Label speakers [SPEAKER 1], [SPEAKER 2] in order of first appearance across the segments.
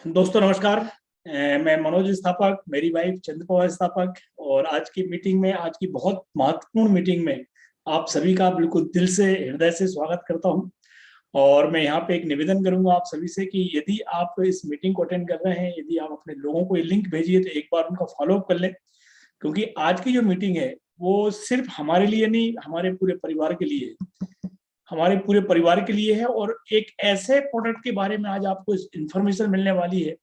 [SPEAKER 1] दोस्तों नमस्कार। मैं मनोज स्थापक, मेरी वाइफ चंद्रप्रभा स्थापक और आज की मीटिंग में, आज की बहुत महत्वपूर्ण मीटिंग में आप सभी का बिल्कुल दिल से, हृदय से स्वागत करता हूं। और मैं यहाँ पे एक निवेदन करूंगा आप सभी से कि यदि आप इस मीटिंग को अटेंड कर रहे हैं, यदि आप अपने लोगों को ये लिंक भेजिए तो एक बार उनका फॉलो अप कर लें, क्योंकि आज की जो मीटिंग है वो सिर्फ हमारे लिए नहीं, हमारे पूरे परिवार के लिए, हमारे पूरे परिवार के लिए है। और एक ऐसे प्रोडक्ट के बारे में आज आपको इंफॉर्मेशन मिलने वाली है,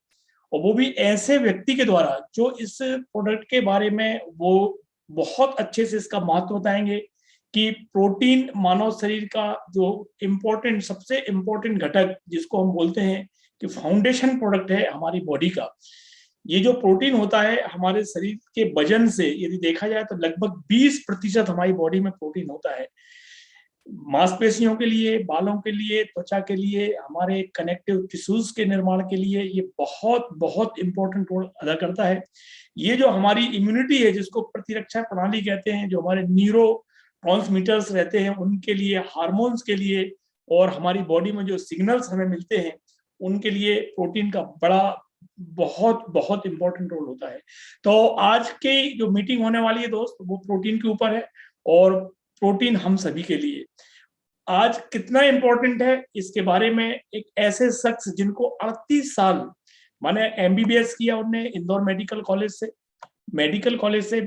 [SPEAKER 1] और वो भी ऐसे व्यक्ति के द्वारा जो इस प्रोडक्ट के बारे में वो बहुत अच्छे से इसका महत्व बताएंगे कि प्रोटीन मानव शरीर का जो इम्पोर्टेंट, सबसे इम्पोर्टेंट घटक जिसको हम बोलते हैं कि फाउंडेशन प्रोडक्ट है हमारी बॉडी का। ये जो प्रोटीन होता है हमारे शरीर के वजन से यदि देखा जाए तो लगभग 20% हमारी बॉडी में प्रोटीन होता है। मांसपेशियों के लिए, बालों के लिए, त्वचा के लिए, हमारे कनेक्टिव टिश्यूज के निर्माण के लिए ये बहुत बहुत इंपॉर्टेंट रोल अदा करता है। ये जो हमारी इम्यूनिटी है, जिसको प्रतिरक्षा प्रणाली कहते हैं, जो हमारे न्यूरो ट्रांसमीटर्स रहते हैं उनके लिए, हार्मोन्स के लिए, और हमारी बॉडी में जो सिग्नल्स हमें मिलते हैं उनके लिए प्रोटीन का बड़ा बहुत बहुत इंपॉर्टेंट रोल होता है। तो आज की जो मीटिंग होने वाली है दोस्त, वो प्रोटीन के ऊपर है। और प्रोटीन हम सभी के लिए आज कितना इंपॉर्टेंट है इसके बारे में एक ऐसे शख्स जिनको 38 साल, माने एमबीबीएस किया उनने इंदौर मेडिकल कॉलेज से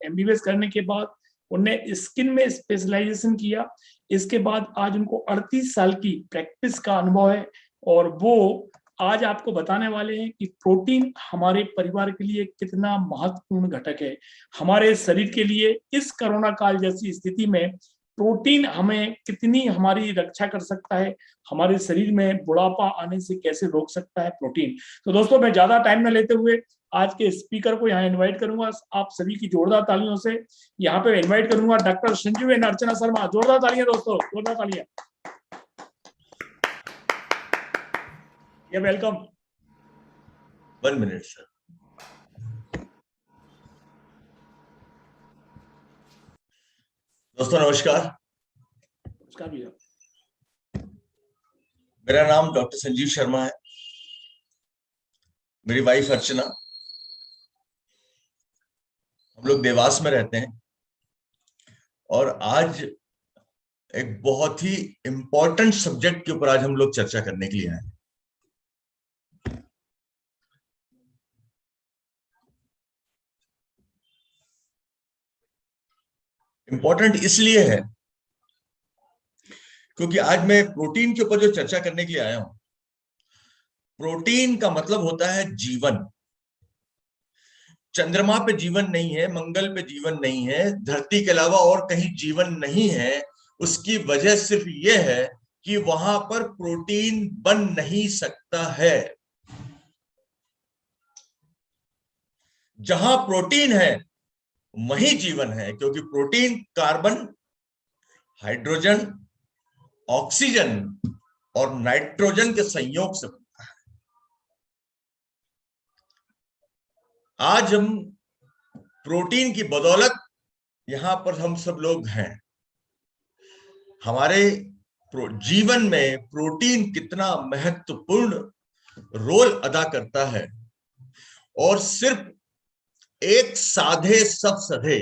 [SPEAKER 1] एमबीबीएस करने के बाद उनने स्किन में स्पेशलाइजेशन किया। इसके बाद आज उनको 38 साल की प्रैक्टिस का अनुभव है, और वो आज आपको बताने वाले हैं कि प्रोटीन हमारे परिवार के लिए कितना महत्वपूर्ण घटक है। हमारे शरीर के लिए इस कोरोना काल जैसी स्थिति में प्रोटीन हमें कितनी हमारी रक्षा कर सकता है, हमारे शरीर में बुढ़ापा आने से कैसे रोक सकता है प्रोटीन। तो दोस्तों, मैं ज्यादा टाइम न लेते हुए आज के स्पीकर को यहाँ इनवाइट करूंगा। आप सभी की जोरदार तालियों से यहाँ पे इनवाइट करूंगा डॉक्टर संजीव एन अर्चना शर्मा। जोरदार तालियां दोस्तों, जोरदार तालियां। ये वेलकम।
[SPEAKER 2] 1 minute sir. दोस्तों नमस्कार।
[SPEAKER 1] नमस्कार भैया।
[SPEAKER 2] मेरा नाम डॉक्टर संजीव शर्मा है, मेरी वाइफ अर्चना। हम लोग देवास में रहते हैं और आज एक बहुत ही इंपॉर्टेंट सब्जेक्ट के ऊपर आज हम लोग चर्चा करने के लिए आए हैं। इंपॉर्टेंट इसलिए है क्योंकि आज मैं प्रोटीन के ऊपर जो चर्चा करने के लिए आया हूं। प्रोटीन का मतलब होता है जीवन। चंद्रमा पे जीवन नहीं है, मंगल पे जीवन नहीं है, धरती के अलावा और कहीं जीवन नहीं है। उसकी वजह सिर्फ यह है कि वहां पर प्रोटीन बन नहीं सकता है। जहां प्रोटीन है वहीं जीवन है, क्योंकि प्रोटीन कार्बन, हाइड्रोजन, ऑक्सीजन और नाइट्रोजन के संयोग से बनता है। आज हम प्रोटीन की बदौलत यहां पर हम सब लोग हैं। हमारे जीवन में प्रोटीन कितना महत्वपूर्ण रोल अदा करता है, और सिर्फ एक साधे सब सधे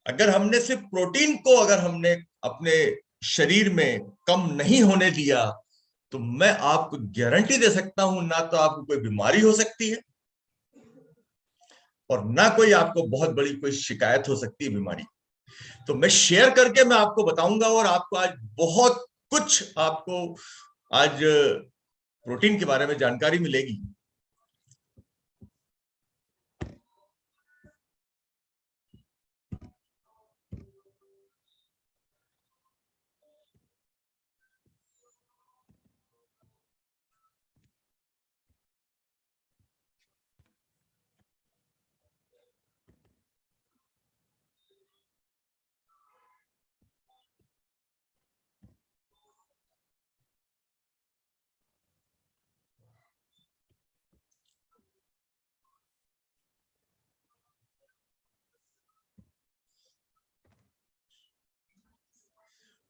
[SPEAKER 2] अगर हमने सिर्फ प्रोटीन को अगर हमने अपने शरीर में कम नहीं होने दिया तो मैं आपको गारंटी दे सकता हूं, ना तो आपको कोई बीमारी हो सकती है और ना कोई आपको बहुत बड़ी कोई शिकायत हो सकती है बीमारी। तो मैं शेयर करके मैं आपको बताऊंगा, और आपको आज बहुत कुछ आपको आज प्रोटीन के बारे में जानकारी मिलेगी।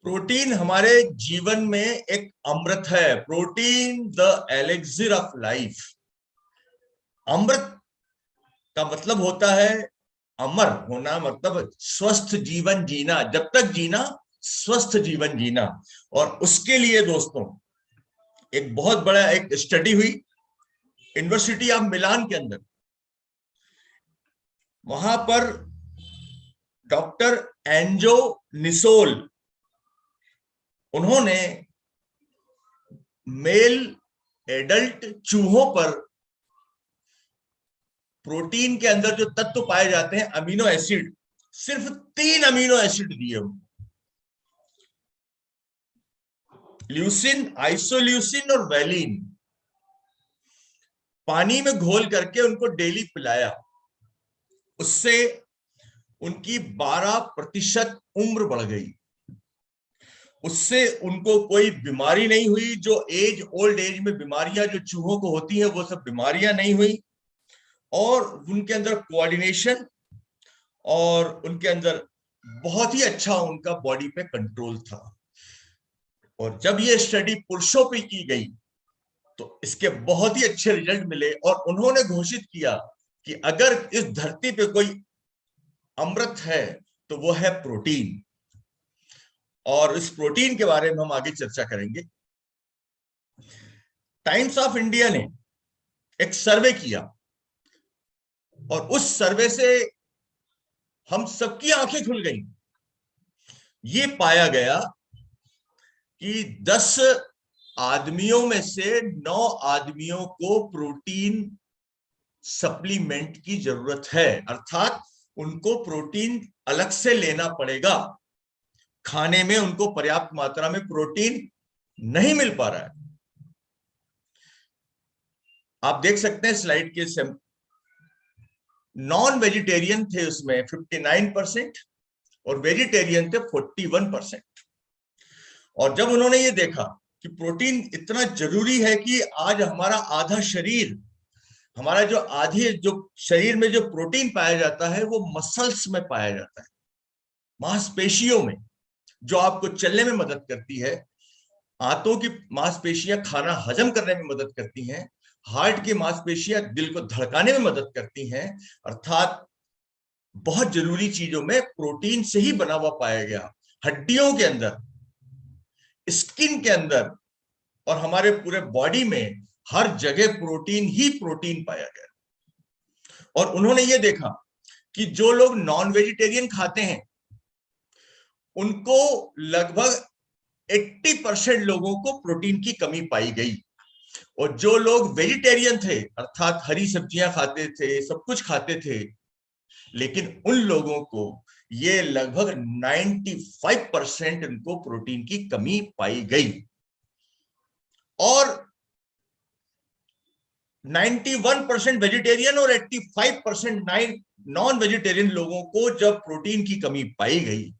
[SPEAKER 2] प्रोटीन हमारे जीवन में एक अमृत है। Protein the elixir of life. अमृत का मतलब होता है अमर होना, मतलब स्वस्थ जीवन जीना, जब तक जीना स्वस्थ जीवन जीना। और उसके लिए दोस्तों एक बहुत बड़ा एक स्टडी हुई यूनिवर्सिटी ऑफ मिलान के अंदर। वहां पर डॉक्टर एंजो निसोल, उन्होंने मेल एडल्ट चूहों पर प्रोटीन के अंदर जो तत्व पाए जाते हैं अमीनो एसिड, सिर्फ 3 अमीनो एसिड दिए, ल्यूसिन, आइसोल्यूसिन और वैलिन, पानी में घोल करके उनको डेली पिलाया। उससे उनकी 12% उम्र बढ़ गई। उससे उनको कोई बीमारी नहीं हुई, जो ओल्ड एज में बीमारियां जो चूहों को होती हैं वो सब बीमारियां नहीं हुई। और उनके अंदर कोऑर्डिनेशन और उनके अंदर बहुत ही अच्छा उनका बॉडी पे कंट्रोल था। और जब ये स्टडी पुरुषों पे की गई तो इसके बहुत ही अच्छे रिजल्ट मिले। और उन्होंने घोषित किया कि अगर इस धरती पे कोई अमृत है तो वो है प्रोटीन। और इस प्रोटीन के बारे में हम आगे चर्चा करेंगे। टाइम्स ऑफ इंडिया ने एक सर्वे किया और उस सर्वे से हम सबकी आंखें खुल गई। ये पाया गया कि 10 आदमियों में से 9 आदमियों को प्रोटीन सप्लीमेंट की जरूरत है, अर्थात उनको प्रोटीन अलग से लेना पड़ेगा। खाने में उनको पर्याप्त मात्रा में प्रोटीन नहीं मिल पा रहा है। आप देख सकते हैं स्लाइड के से, नॉन वेजिटेरियन थे उसमें 59% और वेजिटेरियन थे 41%। और जब उन्होंने ये देखा कि प्रोटीन इतना जरूरी है कि आज हमारा आधा शरीर, हमारा जो शरीर में जो प्रोटीन पाया जाता है वो मसल्स में पाया जाता है, मांसपेशियों में, जो आपको चलने में मदद करती है। आंतों की मांसपेशियां खाना हजम करने में मदद करती हैं। हार्ट की मांसपेशियां दिल को धड़काने में मदद करती हैं। अर्थात बहुत जरूरी चीजों में प्रोटीन से ही बना हुआ पाया गया। हड्डियों के अंदर, स्किन के अंदर और हमारे पूरे बॉडी में हर जगह प्रोटीन ही प्रोटीन पाया गया। और उन्होंने ये देखा कि जो लोग नॉन वेजिटेरियन खाते हैं उनको लगभग 80% लोगों को प्रोटीन की कमी पाई गई। और जो लोग वेजिटेरियन थे, अर्थात हरी सब्जियां खाते थे, सब कुछ खाते थे, लेकिन उन लोगों को ये लगभग 95% उनको प्रोटीन की कमी पाई गई। और 91% वेजिटेरियन और 85% नॉन वेजिटेरियन लोगों को जब प्रोटीन की कमी पाई गई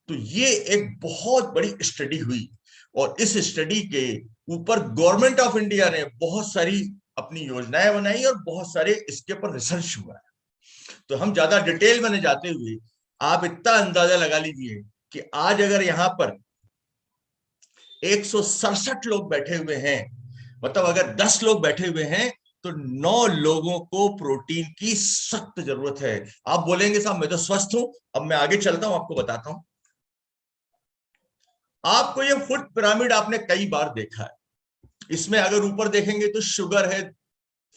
[SPEAKER 2] तो ये एक बहुत बड़ी स्टडी हुई। और इस स्टडी के ऊपर गवर्नमेंट ऑफ इंडिया ने बहुत सारी अपनी योजनाएं बनाई और बहुत सारे इसके ऊपर रिसर्च हुआ है। तो हम ज्यादा डिटेल में नहीं जाते हुए आप इतना अंदाजा लगा लीजिए कि आज अगर यहाँ पर 167 लोग बैठे हुए हैं, मतलब अगर 10 लोग बैठे हुए हैं तो 9 लोगों को प्रोटीन की सख्त जरूरत है। आप बोलेंगे साहब मैं तो स्वस्थ हूं। अब मैं आगे चलता हूं, आपको बताता हूं। आपको ये फूड पिरामिड आपने कई बार देखा है। इसमें अगर ऊपर देखेंगे तो शुगर है,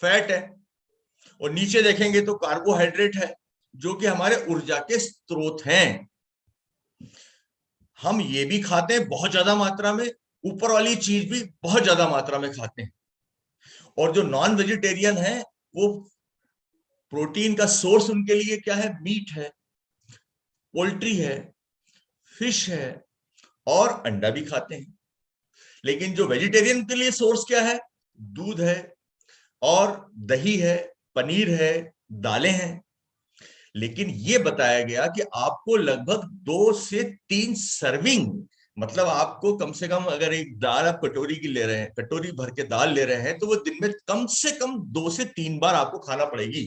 [SPEAKER 2] फैट है, और नीचे देखेंगे तो कार्बोहाइड्रेट है, जो कि हमारे ऊर्जा के स्रोत हैं। हम ये भी खाते हैं बहुत ज्यादा मात्रा में, ऊपर वाली चीज भी बहुत ज्यादा मात्रा में खाते हैं। और जो नॉन वेजिटेरियन है वो प्रोटीन का सोर्स उनके लिए क्या है? मीट है, पोल्ट्री है, फिश है और अंडा भी खाते हैं। लेकिन जो वेजिटेरियन के लिए सोर्स क्या है? दूध है और दही है, पनीर है, दालें हैं। लेकिन ये बताया गया कि आपको लगभग 2 से 3 सर्विंग, मतलब आपको कम से कम अगर एक दाल आप कटोरी की ले रहे हैं, कटोरी भर के दाल ले रहे हैं, तो वो दिन में कम से कम 2 से 3 बार आपको खाना पड़ेगी।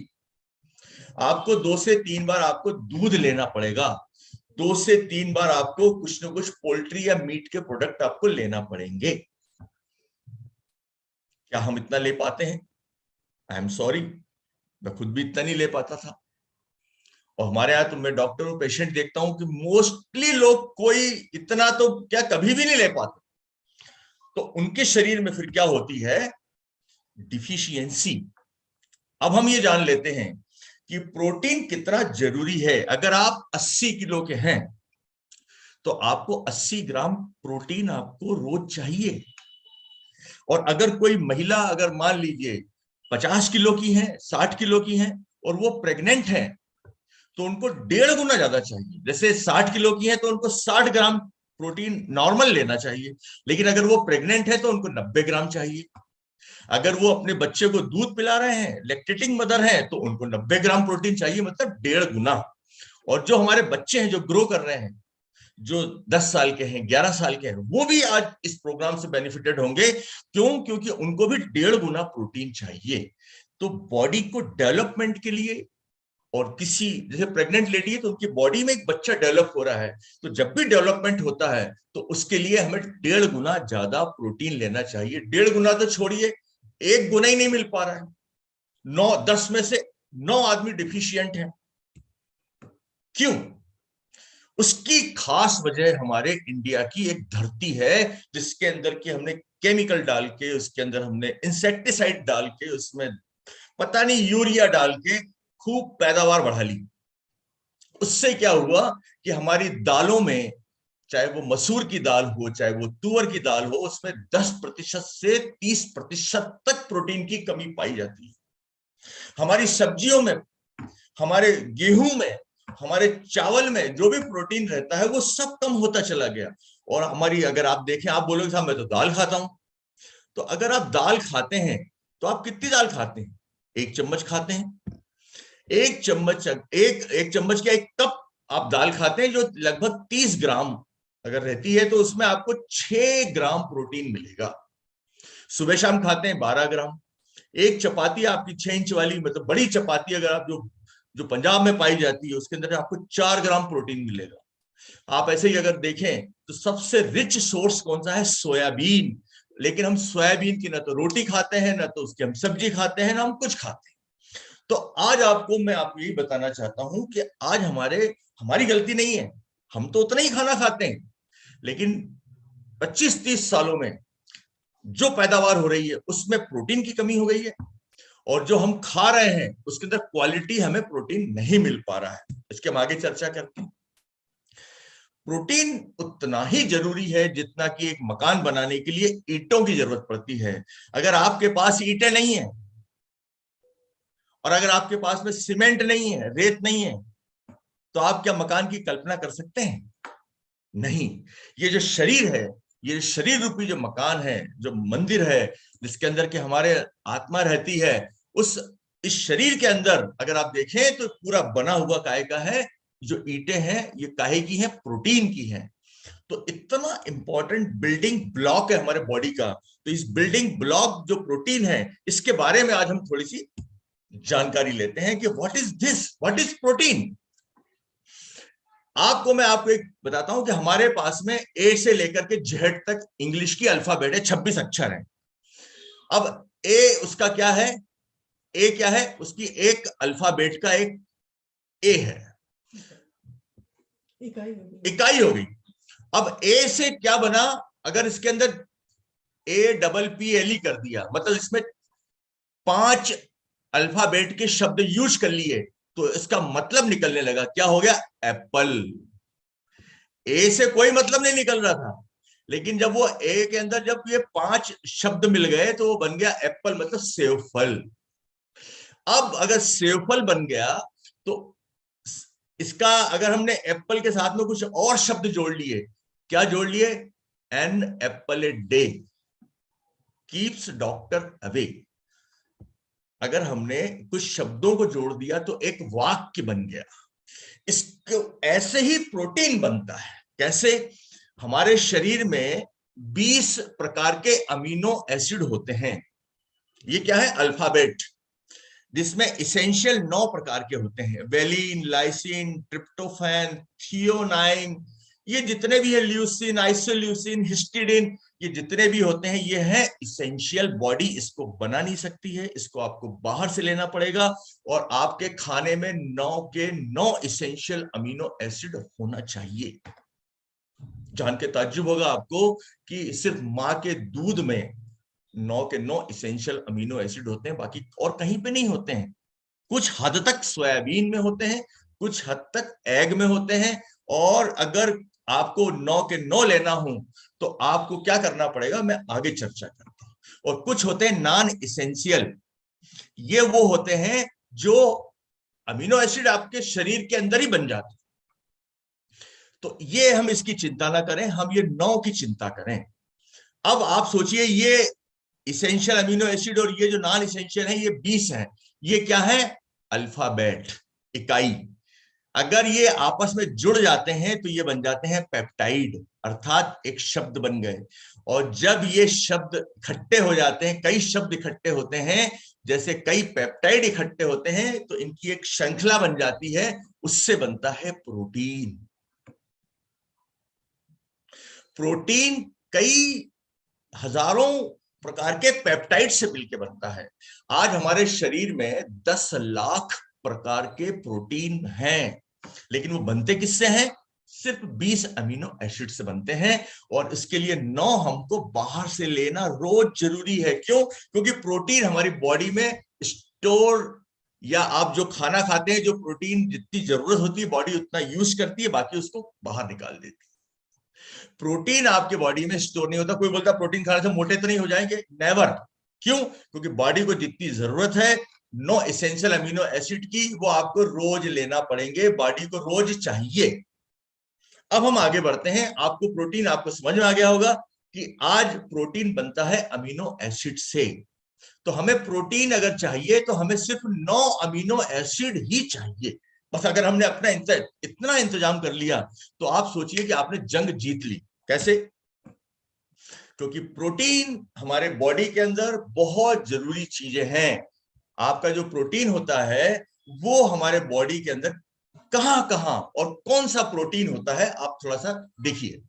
[SPEAKER 2] आपको 2 से 3 बार आपको दूध लेना पड़ेगा। 2 से 3 बार आपको कुछ ना कुछ पोल्ट्री या मीट के प्रोडक्ट आपको लेना पड़ेंगे। क्या हम इतना ले पाते हैं? आई एम सॉरी, मैं खुद भी इतना नहीं ले पाता था। और हमारे यहाँ तो मैं डॉक्टर और पेशेंट देखता हूं कि मोस्टली लोग कोई इतना तो क्या कभी भी नहीं ले पाते। तो उनके शरीर में फिर क्या होती है? डिफिशियंसी। अब हम ये जान लेते हैं कि प्रोटीन कितना जरूरी है। अगर आप 80 किलो के हैं तो आपको 80 ग्राम प्रोटीन आपको रोज चाहिए। और अगर कोई महिला, अगर मान लीजिए 50 किलो की है, 60 किलो की है और वो प्रेग्नेंट है, तो उनको 1.5 गुना ज्यादा चाहिए। जैसे 60 किलो की है तो उनको 60 ग्राम प्रोटीन नॉर्मल लेना चाहिए, लेकिन अगर वो प्रेग्नेंट है तो उनको 90 ग्राम चाहिए। अगर वो अपने बच्चे को दूध पिला रहे हैं, लैक्टेटिंग मदर है, तो उनको 90 ग्राम प्रोटीन चाहिए, मतलब 1.5 गुना। और जो हमारे बच्चे हैं जो ग्रो कर रहे हैं, जो 10 साल के हैं, 11 साल के हैं, वो भी आज इस प्रोग्राम से बेनिफिटेड होंगे। क्यों? क्योंकि उनको भी 1.5 गुना प्रोटीन चाहिए। तो बॉडी को डेवलपमेंट के लिए, और किसी जैसे प्रेग्नेंट लेडी है तो उनकी बॉडी में एक बच्चा डेवलप हो रहा है, तो जब भी डेवलपमेंट होता है तो उसके लिए हमें 1.5 गुना ज्यादा प्रोटीन लेना चाहिए। 1.5 गुना तो छोड़िए, 1 गुना ही नहीं मिल पा रहा है। 10 में से 9 आदमी डिफिशियंट हैं। क्यों? उसकी खास वजह हमारे इंडिया की एक धरती है, जिसके अंदर की हमने केमिकल डाल के, उसके अंदर हमने इंसेक्टिसाइड डाल के, उसमें पता नहीं यूरिया डाल के खूब पैदावार बढ़ा ली। उससे क्या हुआ कि हमारी दालों में, चाहे वो मसूर की दाल हो, चाहे वो तुअर की दाल हो, उसमें 10% से 30% तक प्रोटीन की कमी पाई जाती है। हमारी सब्जियों में, हमारे गेहूं में, हमारे चावल में जो भी प्रोटीन रहता है वो सब कम होता चला गया। और हमारी, अगर आप देखें, आप बोलोगे साहब मैं तो दाल खाता हूं, तो अगर आप दाल खाते हैं तो आप कितनी दाल खाते हैं? 1 चम्मच खाते हैं। 1 चम्मच, एक चम्मच का 1 कप आप दाल खाते हैं, जो लगभग 30 ग्राम अगर रहती है, तो उसमें आपको 6 ग्राम प्रोटीन मिलेगा। सुबह शाम खाते हैं 12 ग्राम। एक चपाती आपकी 6 इंच वाली, मतलब बड़ी चपाती, अगर आप जो जो पंजाब में पाई जाती है, उसके अंदर आपको 4 ग्राम प्रोटीन मिलेगा। आप ऐसे ही अगर देखें तो सबसे रिच सोर्स कौन सा है? सोयाबीन। लेकिन हम सोयाबीन की ना तो रोटी खाते हैं, ना तो उसकी हम सब्जी खाते हैं, ना हम कुछ खाते हैं। तो आज मैं आपको यही बताना चाहता हूं कि आज हमारी गलती नहीं है। हम तो उतना ही खाना खाते हैं, लेकिन 25-30 सालों में जो पैदावार हो रही है उसमें प्रोटीन की कमी हो गई है, और जो हम खा रहे हैं उसके अंदर क्वालिटी हमें प्रोटीन नहीं मिल पा रहा है। इसके हम आगे चर्चा करते हैं। प्रोटीन उतना ही जरूरी है जितना कि एक मकान बनाने के लिए ईंटों की जरूरत पड़ती है। अगर आपके पास ईंटें नहीं है, और अगर आपके पास में सीमेंट नहीं है, रेत नहीं है, तो आप क्या मकान की कल्पना कर सकते हैं? नहीं। ये जो शरीर है, ये शरीर रूपी जो मकान है, जो मंदिर है, जिसके अंदर के हमारे आत्मा रहती है, इस शरीर के अंदर अगर आप देखें तो पूरा बना हुआ काहे का है? जो ईंटें हैं ये काहे की हैं? प्रोटीन की हैं। तो इतना इंपॉर्टेंट बिल्डिंग ब्लॉक है हमारे बॉडी का। तो इस बिल्डिंग ब्लॉक जो प्रोटीन है, इसके बारे में आज हम थोड़ी सी जानकारी लेते हैं कि what is this, what is protein. मैं आपको एक बताता हूं कि हमारे पास में ए से लेकर के जेड तक इंग्लिश की अल्फाबेट है, 26 अक्षर है। अब ए उसका क्या है? ए क्या है? उसकी एक अल्फाबेट का एक ए है, इकाई हो गई। अब ए से क्या बना? अगर इसके अंदर APPLE कर दिया, मतलब इसमें 5 अल्फाबेट के शब्द यूज कर लिए, तो इसका मतलब निकलने लगा। क्या हो गया? एप्पल। ए से कोई मतलब नहीं निकल रहा था, लेकिन जब वो ए के अंदर जब ये 5 शब्द मिल गए तो वो बन गया एप्पल, मतलब सेवफल। अब अगर सेवफल बन गया तो इसका अगर हमने एप्पल के साथ में कुछ और शब्द जोड़ लिए, क्या जोड़ लिए? An apple a day keeps doctor away. अगर हमने कुछ शब्दों को जोड़ दिया तो एक वाक्य बन गया। इसको ऐसे ही प्रोटीन बनता है। कैसे? हमारे शरीर में 20 प्रकार के अमीनो एसिड होते हैं। ये क्या है? अल्फाबेट। जिसमें इसेंशियल 9 प्रकार के होते हैं, वेलिन, लाइसिन, ट्रिप्टोफैन, थियोनाइन, ये जितने भी है, ल्यूसिन, आइसोल्यूसिन, हिस्टिडिन, ये जितने भी होते हैं ये है इसेंशियल। बॉडी इसको बना नहीं सकती है, इसको आपको बाहर से लेना पड़ेगा। और आपके खाने में 9 के 9 इसेंशियल अमीनो एसिड होना चाहिए। जान के ताज्जुब होगा आपको कि सिर्फ माँ के दूध में 9 के 9 इसेंशियल अमीनो एसिड होते हैं, बाकी और कहीं पे नहीं होते हैं। कुछ हद तक सोयाबीन में होते हैं, कुछ हद तक एग में होते हैं। और अगर आपको 9 के 9 लेना हो तो आपको क्या करना पड़ेगा, मैं आगे चर्चा करता हूं। और कुछ होते हैं नॉन इसेंशियल, ये वो होते हैं जो अमीनो एसिड आपके शरीर के अंदर ही बन जाते हैं। तो ये हम इसकी चिंता ना करें, हम ये 9 की चिंता करें। अब आप सोचिए, ये इसेंशियल अमीनो एसिड और ये जो नॉन इसेंशियल है ये 20 है। ये क्या है, अल्फाबेट, इकाई। अगर ये आपस में जुड़ जाते हैं तो ये बन जाते हैं पेप्टाइड, अर्थात एक शब्द बन गए। और जब ये शब्द इकट्ठे हो जाते हैं, कई शब्द इकट्ठे होते हैं, जैसे कई पेप्टाइड इकट्ठे होते हैं, तो इनकी एक श्रृंखला बन जाती है, उससे बनता है प्रोटीन। प्रोटीन कई हजारों प्रकार के पेप्टाइड से मिलकर बनता है। आज हमारे शरीर में 10 लाख प्रकार के प्रोटीन हैं, लेकिन वो बनते किससे हैं, सिर्फ 20 अमीनो एसिड से बनते हैं। और इसके लिए 9 हमको बाहर से लेना रोज जरूरी है। क्यों? क्योंकि प्रोटीन हमारी बॉडी में स्टोर, या आप जो खाना खाते हैं, जो प्रोटीन जितनी जरूरत होती है बॉडी उतना यूज करती है, बाकी उसको बाहर निकाल देती है। प्रोटीन आपके बॉडी में स्टोर नहीं होता। कोई बोलता प्रोटीन खाने से मोटे तो नहीं हो जाएंगे, नेवर। क्यों? क्योंकि बॉडी को जितनी जरूरत है 9 एसेंशियल अमीनो एसिड की, वो आपको रोज लेना पड़ेंगे, बॉडी को रोज चाहिए। अब हम आगे बढ़ते हैं। आपको प्रोटीन, आपको समझ में आ गया होगा कि आज प्रोटीन बनता है अमीनो एसिड से। तो हमें प्रोटीन अगर चाहिए तो हमें सिर्फ 9 अमीनो एसिड ही चाहिए। बस अगर हमने अपना इतना इंतजाम कर लिया तो आप सोचिए कि आपने जंग जीत ली। कैसे? क्योंकि प्रोटीन हमारे बॉडी के अंदर बहुत जरूरी चीजें हैं। आपका जो प्रोटीन होता है वो हमारे बॉडी के अंदर कहां कहां और कौन सा प्रोटीन होता है, आप थोड़ा सा देखिए।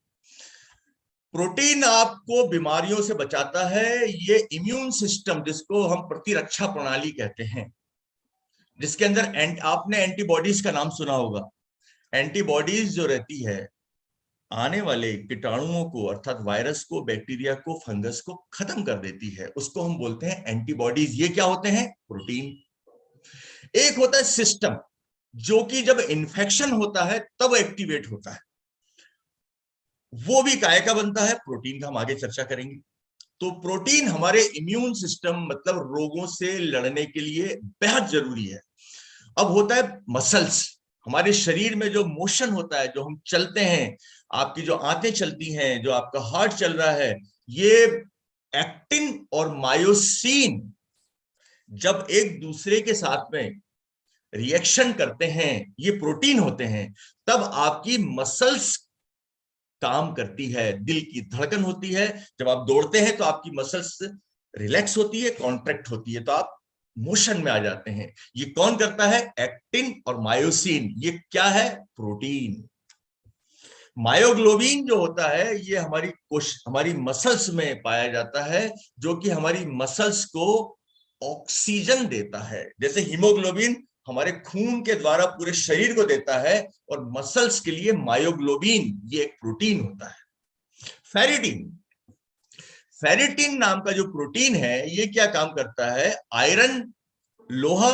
[SPEAKER 2] प्रोटीन आपको बीमारियों से बचाता है। ये इम्यून सिस्टम, जिसको हम प्रतिरक्षा प्रणाली कहते हैं, जिसके अंदर आपने एंटीबॉडीज का नाम सुना होगा। एंटीबॉडीज जो रहती है, आने वाले कीटाणुओं को, अर्थात वायरस को, बैक्टीरिया को, फंगस को खत्म कर देती है, उसको हम बोलते हैं एंटीबॉडीज। ये क्या होते हैं? प्रोटीन। एक होता है सिस्टम, जो कि जब इन्फेक्शन होता है तब एक्टिवेट होता है, वो भी काय का बनता है? प्रोटीन का। हम आगे चर्चा करेंगे। तो प्रोटीन हमारे इम्यून सिस्टम, मतलब रोगों से लड़ने के लिए बेहद जरूरी है। अब होता है मसल्स, हमारे शरीर में जो मोशन होता है, जो हम चलते हैं, आपकी जो आंतें चलती हैं, जो आपका हार्ट चल रहा है, ये एक्टिन और मायोसिन जब एक दूसरे के साथ में रिएक्शन करते हैं, ये प्रोटीन होते हैं, तब आपकी मसल्स काम करती है, दिल की धड़कन होती है। जब आप दौड़ते हैं तो आपकी मसल्स रिलैक्स होती है, कॉन्ट्रैक्ट होती है, तो आप मोशन में आ जाते हैं। ये कौन करता है? एक्टिन और मायोसिन। ये क्या है? प्रोटीन। मायोग्लोबिन जो होता है ये हमारी मसल्स में पाया जाता है, जो कि हमारी मसल्स को ऑक्सीजन देता है। जैसे हीमोग्लोबिन हमारे खून के द्वारा पूरे शरीर को देता है, और मसल्स के लिए मायोग्लोबिन ये एक प्रोटीन होता है। फेरिटिन, फेरिटिन नाम का जो प्रोटीन है, ये क्या काम करता है? आयरन, लोहा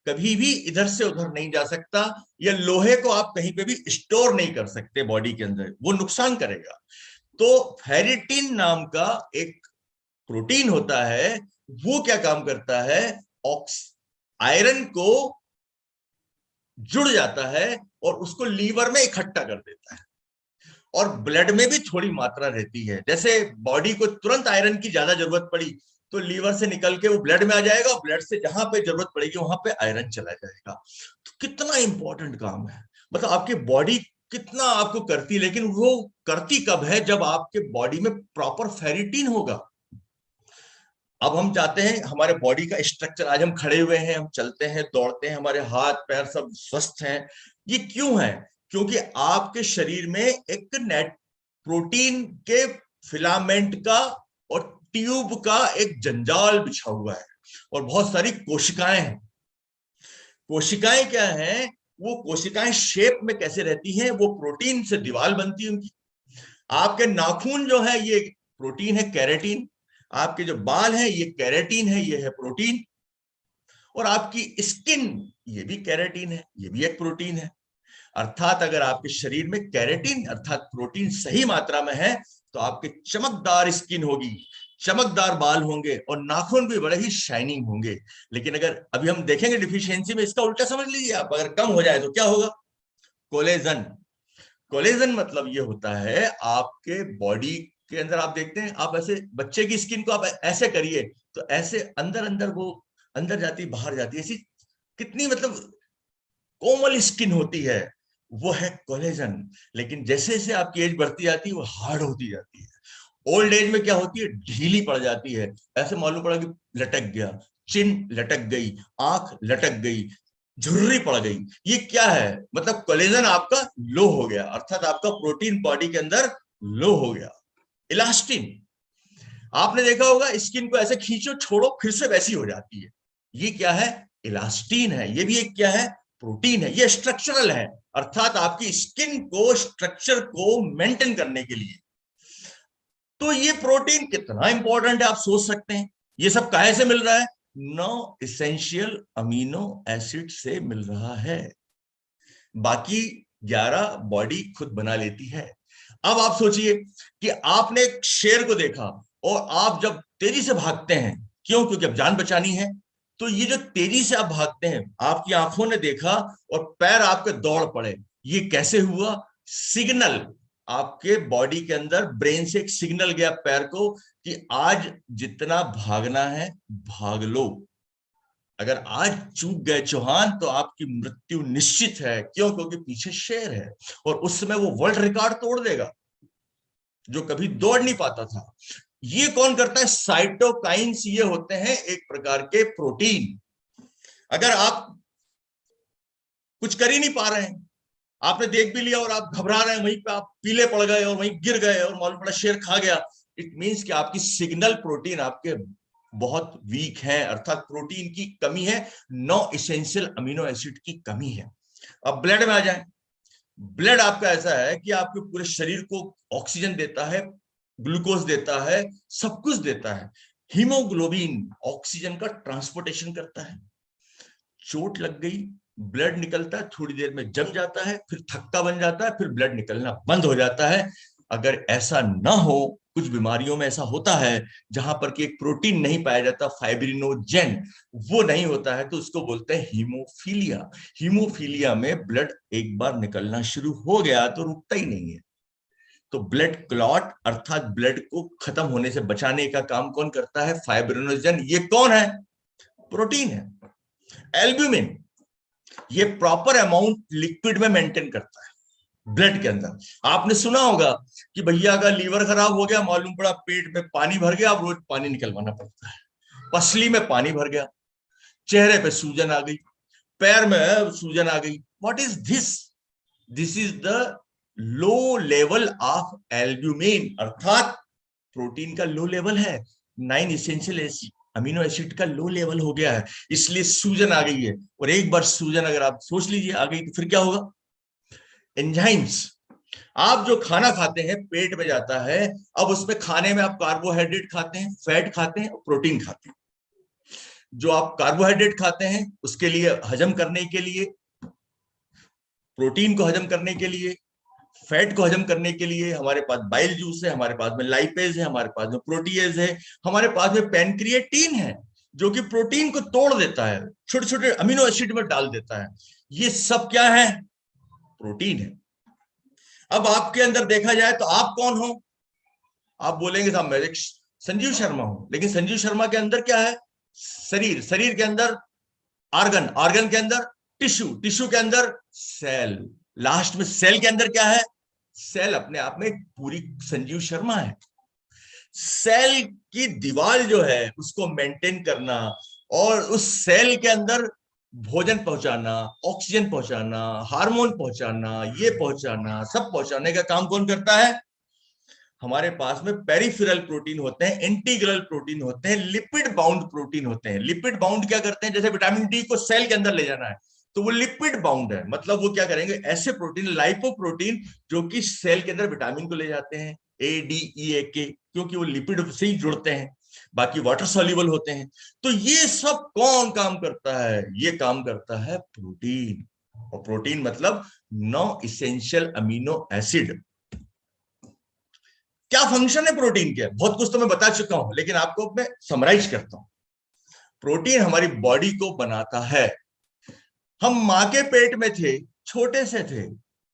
[SPEAKER 2] कभी भी इधर से उधर नहीं जा सकता, या लोहे को आप कहीं पे भी स्टोर नहीं कर सकते बॉडी के अंदर, वो नुकसान करेगा। तो फेरिटिन नाम का एक प्रोटीन होता है, वो क्या काम करता है? आयरन को जुड़ जाता है और उसको लीवर में इकट्ठा कर देता है। और ब्लड में भी थोड़ी मात्रा रहती है। जैसे बॉडी को तुरंत आयरन की ज्यादा जरूरत पड़ी तो लीवर से निकल के वो ब्लड में आ जाएगा, और ब्लड से जहां पे जरूरत पड़ेगी वहां पे आयरन चला जाएगा। तो कितना इंपॉर्टेंट काम है, मतलब आपकी बॉडी कितना आपको करती है, लेकिन वो करती कब है? जब आपके बॉडी में प्रॉपर फेरिटिन होगा। अब हम चाहते हैं हमारे बॉडी का स्ट्रक्चर, आज हम खड़े हुए हैं, हम चलते हैं, दौड़ते हैं, हमारे हाथ पैर सब स्वस्थ हैं। ये क्यों है? क्योंकि आपके शरीर में एक नेट प्रोटीन के फिलामेंट का और ट्यूब का एक जंजाल बिछा हुआ है, और बहुत सारी कोशिकाएं हैं। कोशिकाएं क्या हैं? वो कोशिकाएं शेप में कैसे रहती हैं? वो प्रोटीन से दीवार बनती है उनकी। आपके नाखून जो है ये प्रोटीन है, कैरेटीन। आपके जो बाल हैं ये कैरेटीन है, ये है प्रोटीन। और आपकी स्किन ये भी कैरेटीन है, ये भी एक प्रोटीन है। अर्थात अगर आपके शरीर में कैरेटीन अर्थात प्रोटीन सही मात्रा में है तो आपके चमकदार स्किन होगी, चमकदार बाल होंगे और नाखून भी बड़े ही शाइनिंग होंगे। लेकिन अगर अभी हम देखेंगे डिफिशियंसी में, इसका उल्टा समझ लीजिए आप, अगर कम हो जाए तो क्या होगा? कोलेजन। कोलेजन मतलब ये होता है आपके बॉडी के अंदर, आप देखते हैं, आप ऐसे बच्चे की स्किन को आप ऐसे करिए तो ऐसे अंदर अंदर वो अंदर जाती बाहर जाती, ऐसी कितनी मतलब कोमल स्किन होती है, वो है कोलेजन। लेकिन जैसे जैसे आपकी एज बढ़ती जाती है वो हार्ड होती जाती है। ओल्ड एज में क्या होती है? ढीली पड़ जाती है, ऐसे मालूम पड़ा कि लटक गया, चिन लटक गई, आंख लटक गई, झुर्री पड़ गई। ये क्या है? मतलब कोलेजन आपका लो हो गया, अर्थात आपका प्रोटीन बॉडी के अंदर लो हो गया। इलास्टिन, आपने देखा होगा स्किन को ऐसे खींचो छोड़ो फिर से वैसी हो जाती है, ये क्या है? इलास्टिन है। ये भी एक क्या है? प्रोटीन है। ये स्ट्रक्चरल है, अर्थात आपकी स्किन को स्ट्रक्चर को मेंटेन करने के लिए। तो ये प्रोटीन कितना इंपॉर्टेंट है आप सोच सकते हैं। ये सब काहे से मिल रहा है? 9 एसेंशियल अमीनो एसिड से मिल रहा है, बाकी 11 बॉडी खुद बना लेती है। अब आप सोचिए कि आपने एक शेर को देखा और आप जब तेजी से भागते हैं, क्यों? क्योंकि अब जान बचानी है। तो ये जो तेजी से आप भागते हैं, आपकी आंखों ने देखा और पैर आपके दौड़ पड़े, ये कैसे हुआ? सिग्नल आपके बॉडी के अंदर, ब्रेन से एक सिग्नल गया पैर को कि आज जितना भागना है भाग लो। अगर आज चूक गए चौहान तो आपकी मृत्यु निश्चित है। क्यों? क्योंकि पीछे शेर है और उस समय वो वर्ल्ड रिकॉर्ड तोड़ देगा, जो कभी दौड़ नहीं पाता था। ये कौन करता है? साइटोकाइंस। ये होते हैं एक प्रकार के प्रोटीन। अगर आप कुछ कर ही नहीं पा रहे हैं, आपने देख भी लिया और आप घबरा रहे हैं, वहीं पे आप पीले पड़ गए और वहीं गिर गए और मालूम पड़ा शेर खा गया, इट मीन्स कि आपकी सिग्नल प्रोटीन आपके बहुत वीक है, अर्थात प्रोटीन की कमी है, 9 एसेंशियल अमीनो एसिड की कमी है। अब ब्लड में आ जाए। ब्लड आपका ऐसा है कि आपके पूरे शरीर को ऑक्सीजन देता है, ग्लूकोज देता है, सब कुछ देता है। हीमोग्लोबिन ऑक्सीजन का ट्रांसपोर्टेशन करता है। चोट लग गई, ब्लड निकलता है, थोड़ी देर में जम जाता है, फिर थक्का बन जाता है, फिर ब्लड निकलना बंद हो जाता है। अगर ऐसा ना हो, कुछ बीमारियों में ऐसा होता है जहां पर कि एक प्रोटीन नहीं पाया जाता, फाइब्रिनोजेन, वो नहीं होता है, तो उसको बोलते हैं हीमोफीलिया। हीमोफीलिया में ब्लड एक बार निकलना शुरू हो गया तो रुकता ही नहीं है। तो ब्लड क्लॉट अर्थात ब्लड को खत्म होने से बचाने का काम कौन करता है? फाइब्रिनोजेन। ये कौन है? प्रोटीन है। एल्ब्यूमिन, ये प्रॉपर अमाउंट लिक्विड में मेंटेन करता है ब्लड के अंदर। आपने सुना होगा कि भैया का लीवर खराब हो गया, मालूम पड़ा पेट में पानी भर गया, अब रोज पानी निकलवाना पड़ता है। पसली में पानी भर गया, चेहरे पे सूजन आ गई, पैर में सूजन आ गई। What is this? This is the low level of albumin, अर्थात प्रोटीन का लो लेवल है। 9 एसेंशियल अमीनो एसिड का लो लेवल हो गया है, इसलिए सूजन आ गई है। और एक बार सूजन अगर आप सोच लीजिए आ गई तो फिर क्या होगा? एंजाइम्स, आप जो खाना खाते हैं पेट में जाता है, अब उसमें खाने में आप कार्बोहाइड्रेट खाते हैं, फैट खाते हैं और प्रोटीन खाते हैं। जो आप कार्बोहाइड्रेट खाते हैं उसके लिए हजम करने के लिए, प्रोटीन को हजम करने के लिए, फैट को हजम करने के लिए हमारे पास बाइल जूस है, हमारे पास में लाइपेज है, हमारे पास में प्रोटीएज है, हमारे पास में पैनक्रिएटिन है जो कि प्रोटीन को तोड़ देता है, छोटे छोटे अमीनो एसिड में डाल देता है। ये सब क्या है? प्रोटीन है। अब आपके अंदर देखा जाए तो आप कौन हो? आप बोलेंगे साहब मैं संजीव शर्मा हूं, लेकिन संजीव शर्मा के अंदर क्या है? शरीर, शरीर के अंदर ऑर्गन, ऑर्गन के अंदर टिश्यू, टिश्यू के अंदर सेल, लास्ट में सेल के अंदर क्या है? सेल अपने आप में पूरी संजीव शर्मा है। सेल की दीवार जो है उसको मेंटेन करना और उस सेल के अंदर भोजन पहुंचाना, ऑक्सीजन पहुंचाना, हार्मोन पहुंचाना, ये पहुंचाना, सब पहुंचाने का काम कौन करता है? हमारे पास में पेरिफेरल प्रोटीन होते हैं, इंटीग्रल प्रोटीन होते हैं, लिपिड बाउंड प्रोटीन होते हैं। लिपिड बाउंड क्या करते हैं? जैसे विटामिन डी को सेल के अंदर ले जाना है तो वो लिपिड बाउंड है, मतलब वो क्या करेंगे, ऐसे प्रोटीन, लाइपोप्रोटीन, जो कि सेल के अंदर विटामिन को ले जाते हैं, ए डी ई ए के, क्योंकि वो लिपिड से ही जुड़ते हैं, बाकी वाटर सॉल्युबल होते हैं। तो ये सब कौन काम करता है? ये काम करता है प्रोटीन। और प्रोटीन मतलब नॉन इसेंशियल अमीनो एसिड। क्या फंक्शन है प्रोटीन के? बहुत कुछ तो मैं बता चुका हूं, लेकिन आपको मैं समराइज करता हूं। प्रोटीन हमारी बॉडी को बनाता है। हम मां के पेट में थे, छोटे से थे,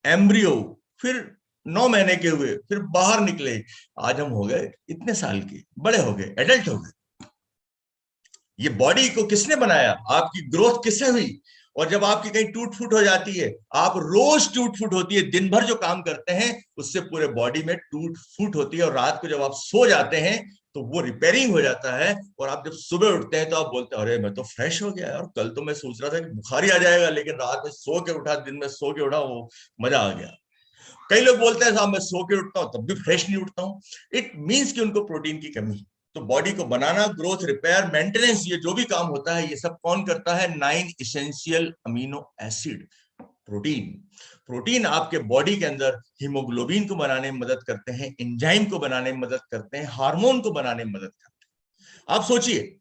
[SPEAKER 2] एम्ब्रियो, फिर 9 महीने के हुए, फिर बाहर निकले, आज हम हो गए इतने साल के, बड़े हो गए, एडल्ट हो गए। ये बॉडी को किसने बनाया? आपकी ग्रोथ किससे हुई? और जब आपकी कहीं टूट फूट हो जाती है, आप रोज टूट फूट होती है, दिन भर जो काम करते हैं उससे पूरे बॉडी में टूट फूट होती है, और रात को जब आप सो जाते हैं तो वो रिपेयरिंग हो जाता है, और आप जब सुबह उठते हैं तो आप बोलते हैं अरे मैं तो फ्रेश हो गया, और कल तो मैं सोच रहा था कि बुखार ही आ जाएगा, लेकिन रात में सो के उठा, दिन में सो के उठा, वो मजा आ गया। कई लोग बोलते हैं साहब मैं सो के उठता हूं तब भी फ्रेश नहीं उठता हूं। इट मीन्स कि उनको प्रोटीन की कमी। तो बॉडी को बनाना, ग्रोथ, रिपेयर, मेंटेनेंस, ये जो भी काम होता है ये सब कौन करता है? 9 essential amino acid, protein. Protein आपके बॉडी के अंदर हीमोग्लोबिन को बनाने में मदद करते हैं, एंजाइम को बनाने में मदद करते हैं, हार्मोन को बनाने में मदद करते हैं। आप सोचिए,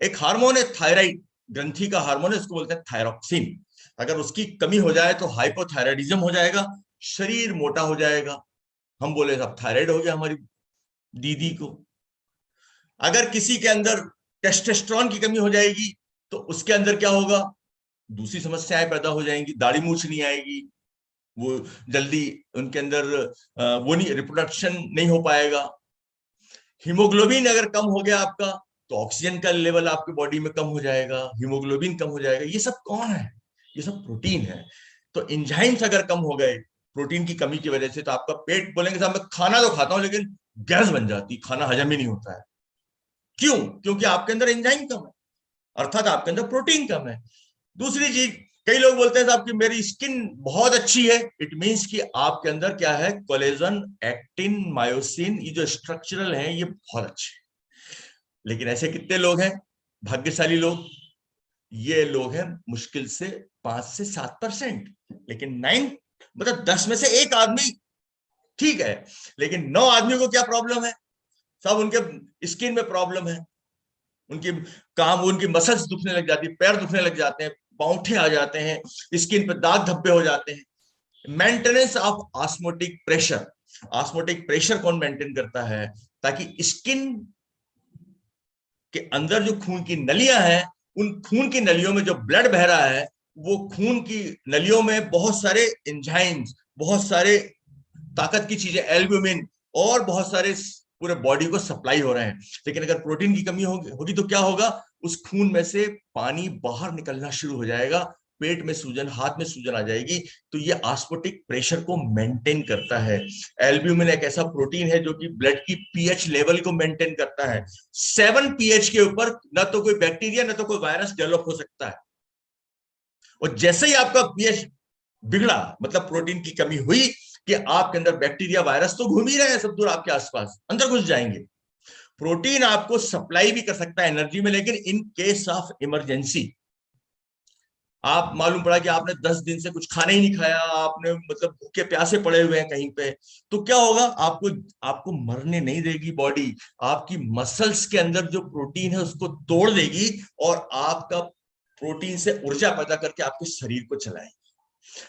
[SPEAKER 2] एक हार्मोन है थायराइड ग्रंथि का हार्मोन है, उसको बोलते हैं थायरोक्सिन। अगर उसकी कमी हो जाए तो हाइपोथायराइडिज्म हो जाएगा, शरीर मोटा हो जाएगा। हम बोले साहब थायराइड हो गया हमारी दीदी को। अगर किसी के अंदर टेस्टोस्टेरोन की कमी हो जाएगी तो उसके अंदर क्या होगा? दूसरी समस्याएं पैदा हो जाएंगी, दाढ़ी मूछ नहीं आएगी, वो जल्दी उनके अंदर वो नहीं, रिप्रोडक्शन नहीं हो पाएगा। हीमोग्लोबिन अगर कम हो गया आपका तो ऑक्सीजन का लेवल आपके बॉडी में कम हो जाएगा, हीमोग्लोबिन कम हो जाएगा। ये सब कौन है? ये सब प्रोटीन है। तो एंजाइम्स अगर कम हो गए प्रोटीन की कमी की वजह से तो आपका पेट, बोलेंगे साहब मैं खाना तो खाता हूं लेकिन गैस बन जाती, खाना हजम ही नहीं होता है। क्यों? क्योंकि आपके अंदर एंजाइम कम है, अर्थात आपके अंदर प्रोटीन कम है। दूसरी चीज, कई लोग बोलते हैं साहब कि मेरी स्किन बहुत अच्छी है। इट मींस कि आपके अंदर क्या है? कोलेजन, एक्टिन, मायोसिन, ये जो स्ट्रक्चरल है ये बहुत अच्छे। लेकिन ऐसे कितने लोग हैं भाग्यशाली लोग? ये लोग हैं मुश्किल से 5 से 7%। लेकिन 9, मतलब 10 में से एक आदमी ठीक है, लेकिन 9 आदमियों को क्या प्रॉब्लम है? सब उनके स्किन में प्रॉब्लम है, उनकी काम, उनकी मसल्स दुखने लग जाती है, पैर दुखने लग जाते हैं, पाउठे आ जाते हैं, स्किन पे दाग धब्बे हो जाते हैं। Maintenance of osmotic pressure. Osmotic pressure कौन मेंटेन करता है? ताकि स्किन के अंदर जो खून की नलियां हैं, उन खून की नलियों में जो ब्लड बह रहा है, वो खून की नलियों में बहुत सारे एंजाइम्स, बहुत सारे ताकत की चीजें, एल्ब्यूमिन और बहुत सारे पूरे बॉडी को सप्लाई हो रहे हैं। लेकिन अगर प्रोटीन की कमी होगी तो क्या होगा? उस खून में से पानी बाहर निकलना शुरू हो जाएगा, पेट में सूजन, हाथ में सूजन आ जाएगी। तो ये ऑस्मोटिक प्रेशर को मेंटेन करता है। एल्ब्यूमिन एक ऐसा प्रोटीन है जो कि ब्लड की पीएच लेवल को मेंटेन करता है। 7 पीएच के ऊपर ना तो कोई बैक्टीरिया ना तो कोई वायरस डेवलप हो सकता है। और जैसे ही आपका पीएच बिगड़ा, मतलब प्रोटीन की कमी हुई, कि आपके अंदर बैक्टीरिया, वायरस तो घूम ही रहे हैं सब दूर आपके आसपास, अंदर घुस जाएंगे। प्रोटीन आपको सप्लाई भी कर सकता है एनर्जी में, लेकिन इन केस ऑफ इमरजेंसी, आप मालूम पड़ा कि आपने 10 दिन से कुछ खाना ही नहीं खाया, आपने मतलब भूखे प्यासे पड़े हुए हैं कहीं पे, तो क्या होगा? आपको मरने नहीं देगी बॉडी, आपकी मसल्स के अंदर जो प्रोटीन है उसको तोड़ देगी और आपका प्रोटीन से ऊर्जा पैदा करके आपके शरीर को चलाएगी।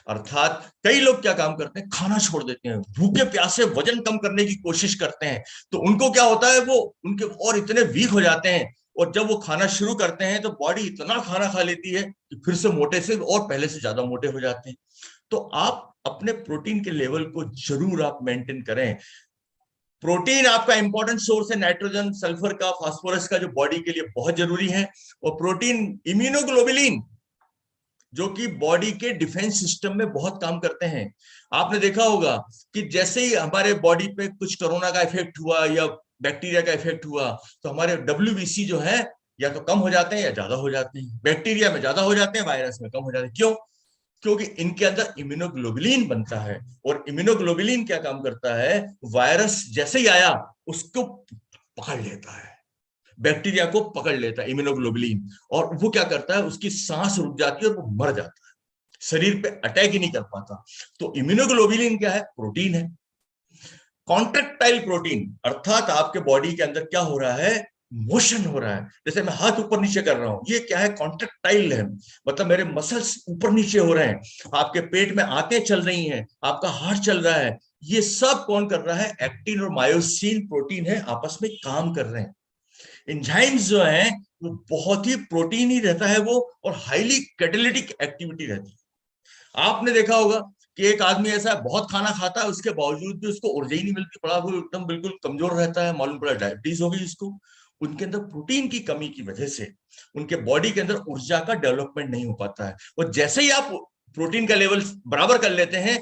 [SPEAKER 2] अर्थात कई लोग क्या काम करते हैं? खाना छोड़ देते हैं, भूखे प्यासे वजन कम करने की कोशिश करते हैं, तो उनको क्या होता है? वो उनके और इतने वीक हो जाते हैं, और जब वो खाना शुरू करते हैं तो बॉडी इतना खाना खा लेती है कि फिर से मोटे से और पहले से ज्यादा मोटे हो जाते हैं। तो आप अपने प्रोटीन के लेवल को जरूर आप मेंटेन करें। प्रोटीन आपका इंपॉर्टेंट सोर्स है नाइट्रोजन, सल्फर का, फास्फोरस का, जो बॉडी के लिए बहुत जरूरी है। और प्रोटीन, इम्यूनोग्लोबुलिन, जो कि बॉडी के डिफेंस सिस्टम में बहुत काम करते हैं। आपने देखा होगा कि जैसे ही हमारे बॉडी पे कुछ कोरोना का इफेक्ट हुआ या बैक्टीरिया का इफेक्ट हुआ तो हमारे WBC जो है या तो कम हो जाते हैं या ज्यादा हो जाते हैं। बैक्टीरिया में ज्यादा हो जाते हैं, वायरस में कम हो जाते हैं। क्यों? क्योंकि इनके अंदर इम्यूनोग्लोबुलिन बनता है, और इम्यूनोग्लोबुलिन क्या काम करता है, वायरस जैसे ही आया उसको पकड़ लेता है, बैक्टीरिया को पकड़ लेता है इम्यूनोग्लोबुलिन, और वो क्या करता है, उसकी सांस रुक जाती है और वो मर जाता है, शरीर पे अटैक ही नहीं कर पाता। तो इम्यूनोग्लोबुलिन क्या है? प्रोटीन है। कॉन्ट्रेक्टाइल प्रोटीन, अर्थात आपके बॉडी के अंदर क्या हो रहा है, मोशन हो रहा है। जैसे मैं हाथ ऊपर नीचे कर रहा हूं, ये क्या है, कॉन्ट्रेक्टाइल है, मतलब मेरे मसल्स ऊपर नीचे हो रहे हैं, आपके पेट में आंतें चल रही हैं, आपका हार्ट चल रहा है। ये सब कौन कर रहा है? एक्टिन और मायोसिन प्रोटीन है, आपस में काम कर रहे हैं। एंजाइम्स जो हैं वो बहुत ही प्रोटीन ही रहता है वो, और हाईली कैटालिटिक एक्टिविटी रहती है। आपने देखा होगा कि एक आदमी ऐसा है, बहुत खाना खाता है, उसके बावजूद भी उसको ऊर्जा ही नहीं मिलती, बड़ा वो एकदम बिल्कुल कमजोर रहता है, मालूम पड़ा डायबिटीज हो गई उसको। उनके अंदर प्रोटीन की कमी की वजह से उनके बॉडी के अंदर ऊर्जा का डेवलपमेंट नहीं हो पाता है। और जैसे ही आप प्रोटीन का लेवल बराबर कर लेते हैं,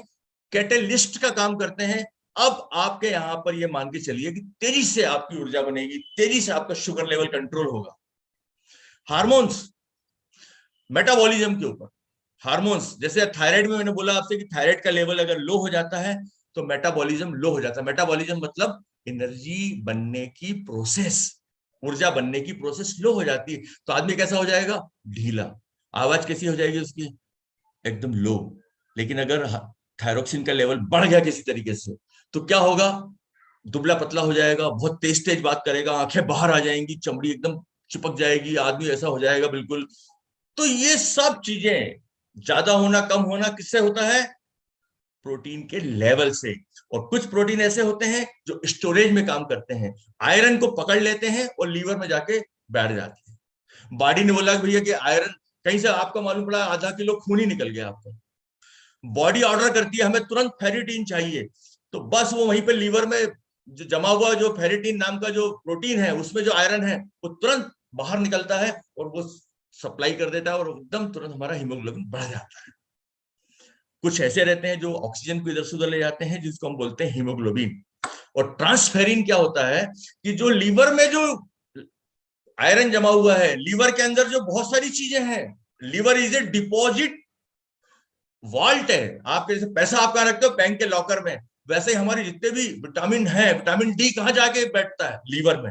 [SPEAKER 2] कैटेलिस्ट का काम करते हैं, अब आपके यहां पर ये मान के चलिए कि तेजी से आपकी ऊर्जा बनेगी, तेजी से आपका शुगर लेवल कंट्रोल होगा। हार्मोन्स, मेटाबॉलिज्म के ऊपर हार्मोन्स, जैसे थायराइड में मैंने बोला आपसे कि थायराइड का लेवल अगर लो हो जाता है तो मेटाबॉलिज्म लो हो जाता है। मेटाबॉलिज्म मतलब एनर्जी बनने की प्रोसेस, ऊर्जा बनने की प्रोसेस लो हो जाती है, तो आदमी कैसा हो जाएगा? ढीला। आवाज कैसी हो जाएगी उसकी? एकदम लो। लेकिन अगर थायरोक्सिन का लेवल बढ़ गया किसी तरीके से तो क्या होगा? दुबला पतला हो जाएगा, बहुत तेज तेज बात करेगा, आंखें बाहर आ जाएंगी, चमड़ी एकदम चिपक जाएगी, आदमी ऐसा हो जाएगा बिल्कुल। तो ये सब चीजें, ज्यादा होना कम होना किससे होता है? प्रोटीन के लेवल से। और कुछ प्रोटीन ऐसे होते हैं जो स्टोरेज में काम करते हैं, आयरन को पकड़ लेते हैं और लीवर में जाके बैठ जाते हैं। बॉडी ने बोला भैया कि आयरन कहीं से आपका मालूम पड़ा आधा किलो खून ही निकल गया आपका, बॉडी ऑर्डर करती है हमें तुरंत फेरिटीन चाहिए, तो बस वो वहीं पे लीवर में जो जमा हुआ जो फेरिटीन नाम का जो प्रोटीन है उसमें जो आयरन है वो तुरंत बाहर निकलता है और वो सप्लाई कर देता है, और एकदम तुरंत हमारा हीमोग्लोबिन बढ़ जाता है। कुछ ऐसे रहते हैं जो ऑक्सीजन को इधर से उधर ले जाते हैं, जिसको हम बोलते हैं हीमोग्लोबिन। और ट्रांसफेरिन क्या होता है कि जो लीवर में जो आयरन जमा हुआ है, लीवर के अंदर जो बहुत सारी चीजें हैं, liver is a deposit vault है। आप जैसे पैसा आप कहाँ रखते हो? बैंक के लॉकर में। वैसे ही हमारे जितने भी विटामिन है, विटामिन डी कहाँ जाके बैठता है? लीवर में।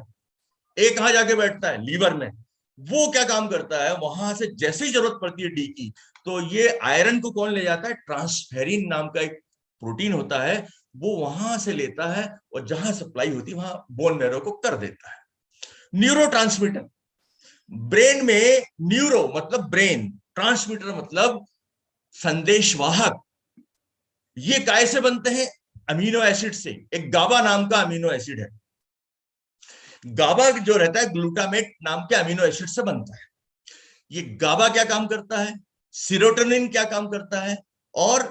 [SPEAKER 2] ए कहाँ जाके बैठता है? लीवर में। वो क्या काम करता है, वहां से जैसे ही जरूरत पड़ती है डी की, तो ये आयरन को कौन ले जाता है? ट्रांसफेरिन नाम का एक प्रोटीन होता है, वो वहां से लेता है और जहां सप्लाई होती है वहां बोन मैरो को कर देता है। न्यूरोट्रांसमीटर, ब्रेन में न्यूरो मतलब ब्रेन, ट्रांसमीटर मतलब संदेशवाहक। ये काय से बनते हैं? अमीनो एसिड से। एक गाबा नाम का अमीनो एसिड है, गाबा जो रहता है ग्लूटामेट नाम के अमीनो एसिड से बनता है। ये गाबा क्या काम करता है, सीरोटोनिन क्या काम करता है, और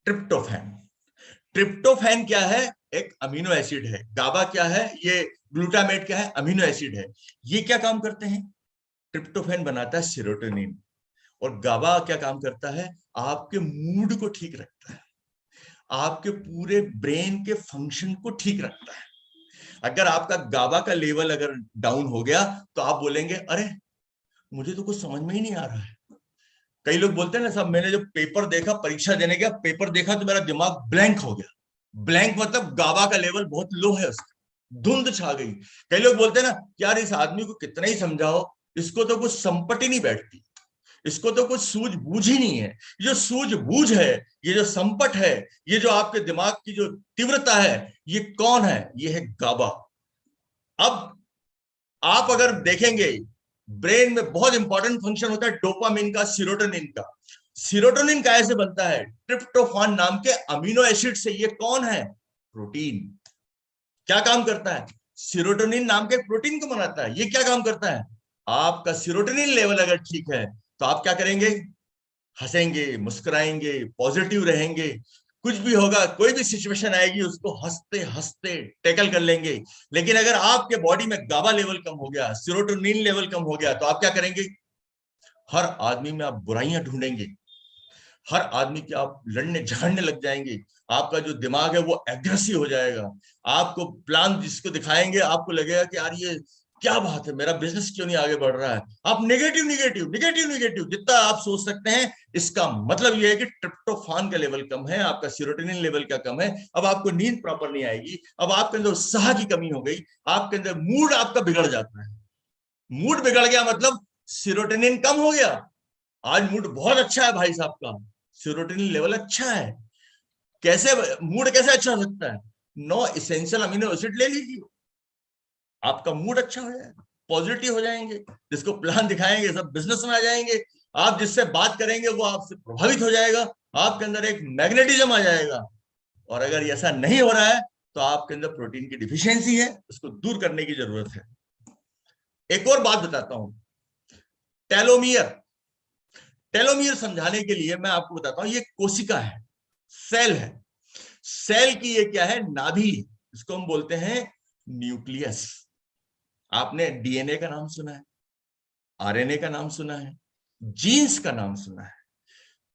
[SPEAKER 2] ट्रिप्टोफैन। ट्रिप्टोफैन क्या है? एक अमीनो एसिड है। गाबा क्या है? ये ग्लूटामेट क्या है? अमीनो एसिड है। ये क्या काम करते हैं? ट्रिप्टोफैन बनाता है सीरोटोनिन, और गाबा क्या काम करता है? आपके मूड को ठीक रखता है, आपके पूरे ब्रेन के फंक्शन को ठीक रखता है। अगर आपका गाबा का लेवल अगर डाउन हो गया तो आप बोलेंगे अरे मुझे तो कुछ समझ में ही नहीं आ रहा है। कई लोग बोलते हैं ना, सब मैंने जो पेपर देखा, परीक्षा देने गया, पेपर देखा तो मेरा दिमाग ब्लैंक हो गया। ब्लैंक मतलब गाबा का लेवल बहुत लो है उसका, धुंध छा गई। कई लोग बोलते हैं ना, यार इस आदमी को कितना ही समझाओ, इसको तो कुछ संपत्ति नहीं बैठती, इसको तो कुछ सूझबूझ ही नहीं है। जो सूझबूझ है, ये जो संपट है, ये जो आपके दिमाग की जो तीव्रता है, ये कौन है? ये है गाबा। अब आप अगर देखेंगे, ब्रेन में बहुत इंपॉर्टेंट फंक्शन होता है डोपामिन का, सीरोटोनिन का। सीरोटोनिन कैसे बनता है? ट्रिप्टोफान नाम के अमीनो एसिड से। ये कौन है? प्रोटीन। क्या काम करता है? सीरोटोनिन नाम के प्रोटीन को बनाता है। ये क्या काम करता है? आपका सीरोटोनिन लेवल अगर ठीक है तो आप क्या करेंगे? हंसेंगे, मुस्कुराएंगे, पॉजिटिव रहेंगे। कुछ भी होगा, कोई भी सिचुएशन आएगी उसको हंसते हंसते टैकल कर लेंगे। लेकिन अगर आपके बॉडी में गाबा लेवल कम हो गया, सीरोटोनिन लेवल कम हो गया, तो आप क्या करेंगे? हर आदमी में आप बुराइयां ढूंढेंगे, हर आदमी के आप लड़ने झगड़ने लग जाएंगे, आपका जो दिमाग है वो एग्रेसिव हो जाएगा, आपको प्लान जिसको दिखाएंगे आपको लगेगा कि यार ये क्या बात है, मेरा बिजनेस क्यों नहीं आगे बढ़ रहा है। आप नेगेटिव नेगेटिव नेगेटिव नेगेटिव जितना आप सोच सकते हैं, इसका मतलब ये है कि ट्रिप्टोफान का लेवल कम है, आपका सेरोटोनिन लेवल का कम है, अब आपको नींद प्रॉपर नहीं आएगी, अब आपके अंदर उत्साह की कमी हो गई, आपके अंदर मूड आपका बिगड़ जाता है। मूड बिगड़ गया मतलब सेरोटोनिन कम हो गया। आज मूड बहुत अच्छा है भाई साहब का, सेरोटोनिन लेवल अच्छा है। कैसे मूड कैसे अच्छा हो सकता है? 9 इसेंशियल अमीनो एसिड ले लीजिए, आपका मूड अच्छा हो जाएगा, पॉजिटिव हो जाएंगे, जिसको प्लान दिखाएंगे सब बिजनेस में आ जाएंगे, आप जिससे बात करेंगे वो आपसे प्रभावित हो जाएगा, आपके अंदर एक मैग्नेटिज्म आ जाएगा। और अगर ऐसा नहीं हो रहा है तो आपके अंदर प्रोटीन की डिफिशियंसी है, उसको दूर करने की जरूरत है। एक और बात बताता हूं, टेलोमियर। टेलोमियर समझाने के लिए मैं आपको बताता हूं, ये कोशिका है, सेल है। सेल की ये क्या है? नाभि, इसको हम बोलते हैं न्यूक्लियस। आपने डीएनए का नाम सुना है, आरएनए का नाम सुना है, जीन्स का नाम सुना है,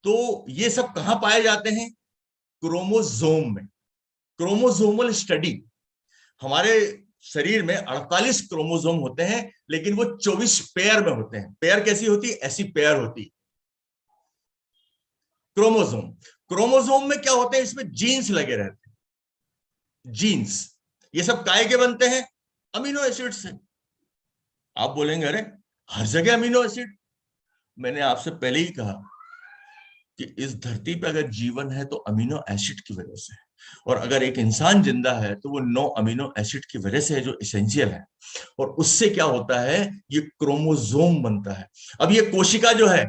[SPEAKER 2] तो ये सब कहां पाए जाते हैं? क्रोमोसोम में। क्रोमोसोमल स्टडी, हमारे शरीर में 48 क्रोमोसोम होते हैं, लेकिन वो 24 पेयर में होते हैं। पेयर कैसी होती? ऐसी पेयर होती क्रोमोसोम। क्रोमोसोम में क्या होते हैं? इसमें जीन्स लगे रहते हैं। जीन्स ये सब काय के बनते हैं? अमीनो एसिड से। आप बोलेंगे अरे हर जगह अमीनो एसिड। मैंने आपसे पहले ही कहा कि इस धरती पर अगर जीवन है तो अमीनो एसिड की वजह से है, और अगर एक इंसान जिंदा है तो वो 9 अमीनो एसिड की वजह से है, जो एसेंशियल है। और उससे क्या होता है? ये क्रोमोसोम बनता है। अब ये कोशिका जो है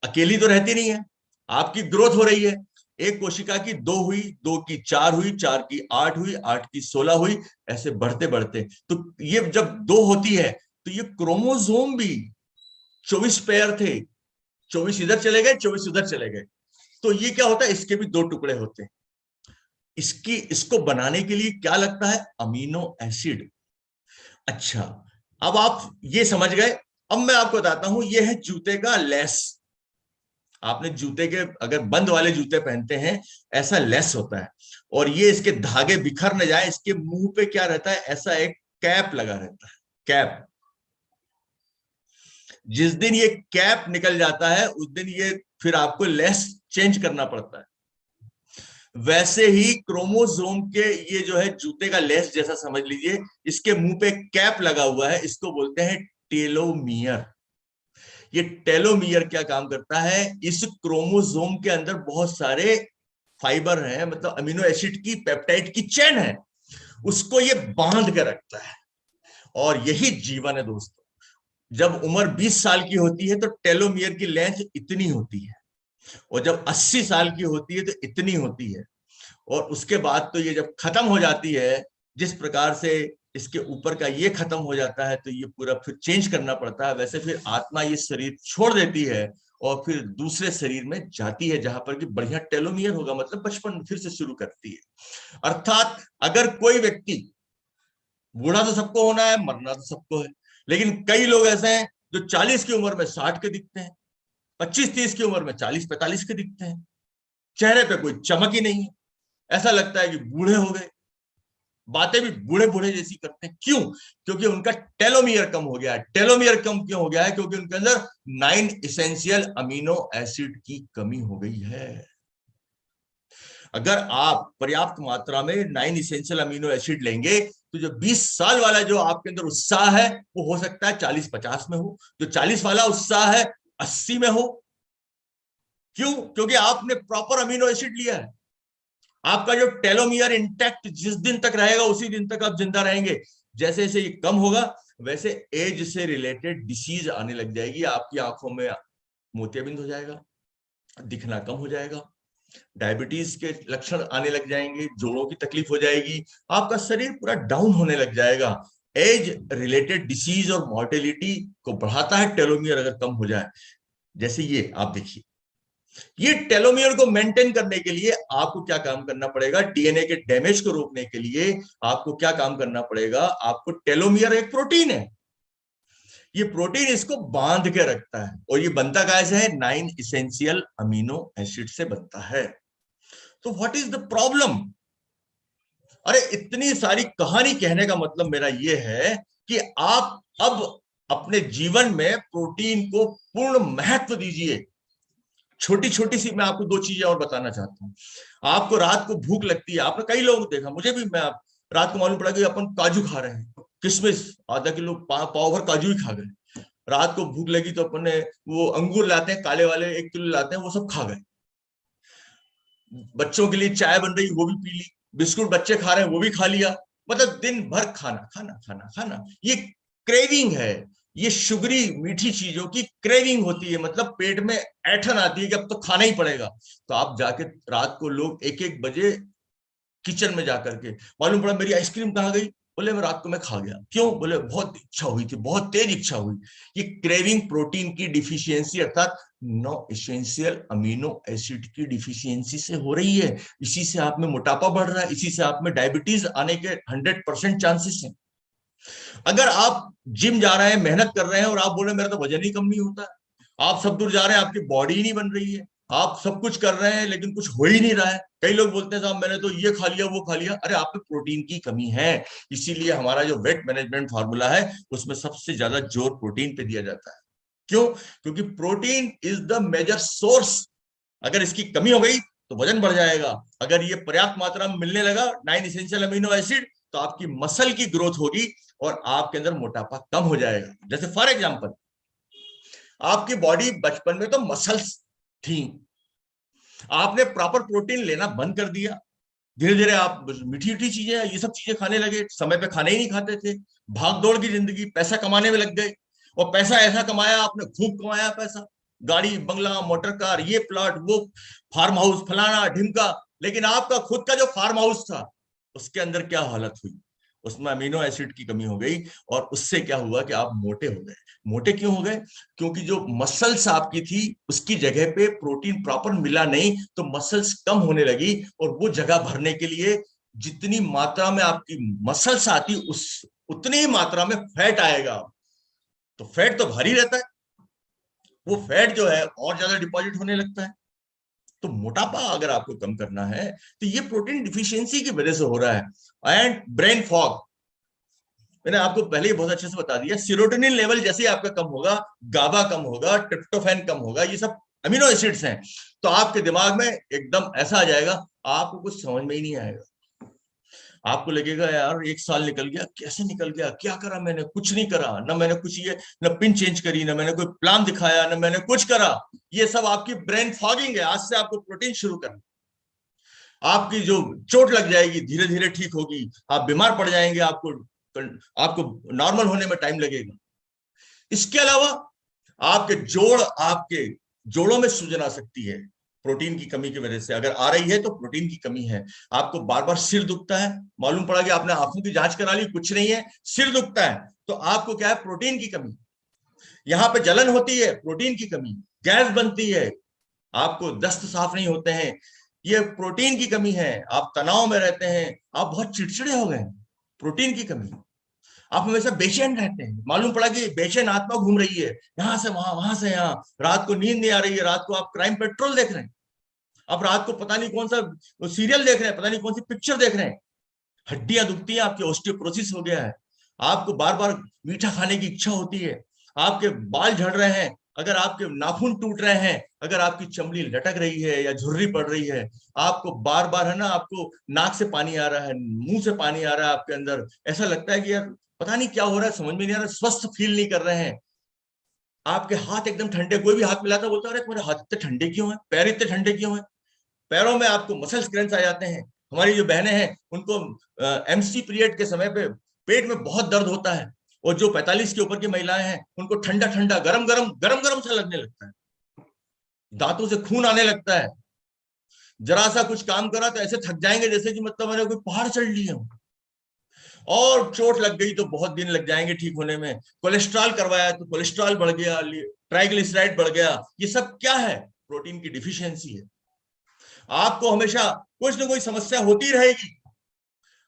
[SPEAKER 2] अकेली तो रहती नहीं है, आपकी ग्रोथ हो रही है। एक कोशिका की 2 हुई, 2 की 4 हुई, 4 की 8 हुई, 8 की 16 हुई, ऐसे बढ़ते बढ़ते तो ये जब 2 होती है तो ये क्रोमोसोम भी 24 पेयर थे, 24 इधर चले गए, 24 उधर चले गए। तो ये क्या होता है? इसके भी 2 टुकड़े होते हैं। इसको बनाने के लिए क्या लगता है? Amino acid. अच्छा, अब आप ये समझ गए। अब मैं आपको बताता हूं, ये है जूते का लेस। आपने जूते के अगर बंद वाले जूते पहनते हैं, ऐसा लेस होता है, और ये इसके धागे बिखर न जाए, इसके मुंह पे क्या रहता है? ऐसा एक कैप लगा रहता है, कैप। जिस दिन ये कैप निकल जाता है उस दिन ये फिर आपको लेस चेंज करना पड़ता है। वैसे ही क्रोमोसोम के ये जो है जूते का लेस जैसा समझ लीजिए, इसके मुंह पे कैप लगा हुआ है, इसको बोलते हैं टेलोमियर। ये टेलोमियर क्या काम करता है? इस क्रोमोसोम के अंदर बहुत सारे फाइबर हैं, मतलब अमीनो एसिड की, पेप्टाइड की चेन है, उसको ये बांध के रखता है। और यही जीवन है दोस्तों। जब उम्र 20 साल की होती है तो टेलोमियर की लेंथ इतनी होती है, और जब 80 साल की होती है तो इतनी होती है, और उसके बाद तो ये जब खत्म हो जाती है, जिस प्रकार से इसके ऊपर का ये खत्म हो जाता है तो ये पूरा फिर चेंज करना पड़ता है, वैसे फिर आत्मा ये शरीर छोड़ देती है और फिर दूसरे शरीर में जाती है, जहां पर कि बढ़िया टेलोमियर होगा, मतलब बचपन फिर से शुरू करती है। अर्थात अगर कोई व्यक्ति, बूढ़ा तो सबको होना है, मरना तो सबको है, लेकिन कई लोग ऐसे हैं जो 40 की उम्र में 60 के दिखते हैं, 25-30 की उम्र में 40-45 के दिखते हैं, चेहरे पे कोई चमक ही नहीं है, ऐसा लगता है कि बूढ़े हो गए, बातें भी बूढ़े बूढ़े जैसी करते हैं। क्यों? क्योंकि उनका टेलोमियर कम हो गया है। टेलोमियर कम क्यों हो गया है? क्योंकि उनके अंदर 9 इसेंशियल अमीनो एसिड की कमी हो गई है। अगर आप पर्याप्त मात्रा में 9 इसेंशियल अमीनो एसिड लेंगे तो जो 20 साल वाला जो आपके अंदर उत्साह है वो हो सकता है 40-50 में हो, जो 40 वाला उत्साह है 80 में हो। क्यों? क्योंकि आपने प्रॉपर अमीनो एसिड लिया है। आपका जो टेलोमियर इंटैक्ट जिस दिन तक रहेगा उसी दिन तक आप जिंदा रहेंगे। जैसे जैसे ये कम होगा वैसे एज से रिलेटेड डिसीज आने लग जाएगी, आपकी आंखों में मोतियाबिंद हो जाएगा, दिखना कम हो जाएगा, डायबिटीज के लक्षण आने लग जाएंगे, जोड़ों की तकलीफ हो जाएगी, आपका शरीर पूरा डाउन होने लग जाएगा। एज रिलेटेड डिसीज और मॉर्टेलिटी को बढ़ाता है टेलोमियर अगर कम हो जाए। जैसे ये आप देखिए, ये टेलोमियर को मेंटेन करने के लिए आपको क्या काम करना पड़ेगा? डीएनए के डैमेज को रोकने के लिए आपको क्या काम करना पड़ेगा? आपको, टेलोमियर एक प्रोटीन है, ये प्रोटीन इसको बांध के रखता है, और ये बनता कैसे है? 9 इसेंशियल अमीनो एसिड से बनता है। तो व्हाट इज द प्रॉब्लम? अरे इतनी सारी कहानी कहने का मतलब मेरा ये है कि आप अब अपने जीवन में प्रोटीन को पूर्ण महत्व दीजिए। छोटी छोटी सी मैं आपको 2 चीजें और बताना चाहता हूँ। आपको रात को भूख लगती है, आपने कई लोगों को देखा, मुझे भी, मैं रात को मालूम पड़ा कि अपन काजू खा रहे हैं, किशमिश आधा किलो पाव भर काजू ही खा गए। रात को भूख लगी तो अपन ने वो अंगूर लाते हैं काले वाले, 1 किलो लाते हैं, वो सब खा गए। बच्चों के लिए चाय बन रही, वो भी पी ली। बिस्कुट बच्चे खा रहे हैं, वो भी खा लिया। मतलब दिन भर खाना खाना खाना खाना। ये क्रेविंग है, ये शुगरी मीठी चीजों की क्रेविंग होती है। मतलब पेट में ऐठन आती है कि अब तो खाना ही पड़ेगा। तो आप जाके रात को लोग 1-1 बजे किचन में जाकर के, मालूम पड़ा मेरी आइसक्रीम कहाँ गई, बोले मैं रात को मैं खा गया। क्यों? बोले बहुत इच्छा हुई थी, बहुत तेज इच्छा हुई। ये क्रेविंग प्रोटीन की डिफिशियंसी अर्थात 9 एसेंशियल अमीनो एसिड की डिफिशियंसी से हो रही है। इसी से आप में मोटापा बढ़ रहा है, इसी से आप में डायबिटीज आने के 100% चांसेस हैं। अगर आप जिम जा रहे हैं, मेहनत कर रहे हैं, और आप बोले मेरा तो वजन ही कम नहीं होता, आप सब दूर जा रहे हैं, आपकी बॉडी ही नहीं बन रही है, आप सब कुछ कर रहे हैं लेकिन कुछ हो ही नहीं रहा है। कई लोग बोलते हैं साहब मैंने तो ये खा लिया वो खा लिया। अरे आप में प्रोटीन की कमी है। इसीलिए हमारा जो वेट मैनेजमेंट फार्मूला है उसमें सबसे ज्यादा जोर प्रोटीन पे दिया जाता है। क्यों? क्योंकि protein is the major source. अगर इसकी कमी हो गई तो वजन बढ़ जाएगा। अगर ये पर्याप्त मात्रा में मिलने लगा 9 इसेंशियल अमीनो एसिड, तो आपकी मसल की ग्रोथ होगी और आपके अंदर मोटापा कम हो जाएगा। जैसे फॉर एग्जांपल, आपकी बॉडी बचपन में तो मसल्स थी, आपने प्रॉपर प्रोटीन लेना बंद कर दिया, धीरे धीरे आप मीठी मीठी चीजें ये सब चीजें खाने लगे, समय पे खाने ही नहीं खाते थे, भाग दौड़ की जिंदगी, पैसा कमाने में लग गए। और पैसा ऐसा कमाया आपने, खूब कमाया पैसा, गाड़ी बंगला मोटर कार, ये प्लॉट वो फार्म हाउस फलाना ढिमका। लेकिन आपका खुद का जो फार्म हाउस था उसके अंदर क्या हालत हुई? उसमें अमीनो एसिड की कमी हो गई, और उससे क्या हुआ कि आप मोटे हो गए। मोटे क्यों हो गए? क्योंकि जो मसल्स आपकी थी उसकी जगह पे प्रोटीन प्रॉपर मिला नहीं, तो मसल्स कम होने लगी, और वो जगह भरने के लिए जितनी मात्रा में आपकी मसल्स आती उस उतनी ही मात्रा में फैट आएगा। तो फैट तो भारी रहता है, वो फैट जो है और ज्यादा डिपॉजिट होने लगता है। तो मोटापा अगर आपको कम करना है तो ये प्रोटीन डिफिशियंसी की वजह से हो रहा है। एंड ब्रेन फॉग, मैंने आपको पहले ही बहुत अच्छे से बता दिया। सीरोटोनिन लेवल जैसे ही आपका कम होगा, गाबा कम होगा, ट्रिप्टोफैन कम होगा, ये सब अमीनो एसिड्स हैं, तो आपके दिमाग में एकदम ऐसा आ जाएगा, आपको कुछ समझ में ही नहीं आएगा। आपको लगेगा यार 1 साल निकल गया, कैसे निकल गया, क्या करा मैंने? कुछ नहीं करा ना मैंने, कुछ ये न पिन चेंज करी, ना मैंने कोई प्लान दिखाया, ना मैंने कुछ करा। ये सब आपकी ब्रेन फॉगिंग है। आज से आपको प्रोटीन शुरू करना। आपकी जो चोट लग जाएगी धीरे धीरे ठीक होगी, आप बीमार पड़ जाएंगे, आपको नॉर्मल होने में टाइम लगेगा। इसके अलावा आपके आपके जोड़ों में सूजन आ सकती है प्रोटीन की कमी की वजह से। अगर आ रही है तो प्रोटीन की कमी है। आपको बार बार सिर दुखता है, मालूम पड़ा कि आपने आंखों की जांच करा ली, कुछ नहीं है, सिर दुखता है, तो आपको क्या है? प्रोटीन की कमी। यहां पे जलन होती है, प्रोटीन की कमी। गैस बनती है, आपको दस्त साफ नहीं होते हैं, ये प्रोटीन की कमी है। आप तनाव में रहते हैं, आप बहुत चिड़चिड़े हो गए, प्रोटीन की कमी। आप हमेशा बेचैन रहते हैं, मालूम पड़ा कि बेचैन आत्मा घूम रही है, यहां से वहां वहां से यहाँ, रात को नींद नहीं आ रही है, रात को आप क्राइम पेट्रोल देख रहे हैं, आप रात को पता नहीं कौन सा सीरियल देख रहे हैं, पता नहीं कौन सी पिक्चर देख रहे हैं, हड्डियां दुखती हैं, आपकी ऑस्टियोपोरोसिस हो गया है, आपको बार बार मीठा खाने की इच्छा होती है, आपके बाल झड़ रहे हैं, अगर आपके नाखून टूट रहे हैं, अगर आपकी चमड़ी लटक रही है या झुर्री पड़ रही है, आपको बार बार है ना, आपको नाक से पानी आ रहा है, मुंह से पानी आ रहा है आपके अंदर, ऐसा लगता है कि यार पता नहीं क्या हो रहा है, समझ में नहीं आ रहा, स्वस्थ फील नहीं कर रहे हैं, आपके हाथ एकदम ठंडे, कोई भी हाथ मिलाता बोलता है तुम्हारे हाथ इतने ठंडे क्यों है, पैर इतने ठंडे क्यों है, पैरों में आपको मसल्स क्रैम्स आ जाते हैं। हमारी जो बहनें हैं उनको एमसी पीरियड के समय पे पेट में बहुत दर्द होता है, और जो 45 के ऊपर की महिलाएं हैं उनको ठंडा ठंडा गरम गरम गरम गरम सा लगने लगता है, दांतों से खून आने लगता है, जरा सा कुछ काम करा तो ऐसे थक जाएंगे जैसे कि मतलब मैंने कोई पहाड़ चढ़ लिया हो, और चोट लग गई तो बहुत दिन लग जाएंगे ठीक होने में, कोलेस्ट्रॉल करवाया तो कोलेस्ट्रॉल बढ़ गया, ट्राइग्लिसराइड बढ़ गया, ये सब क्या है? प्रोटीन की डिफिशियंसी है। आपको हमेशा कुछ ना कोई समस्या होती रहेगी,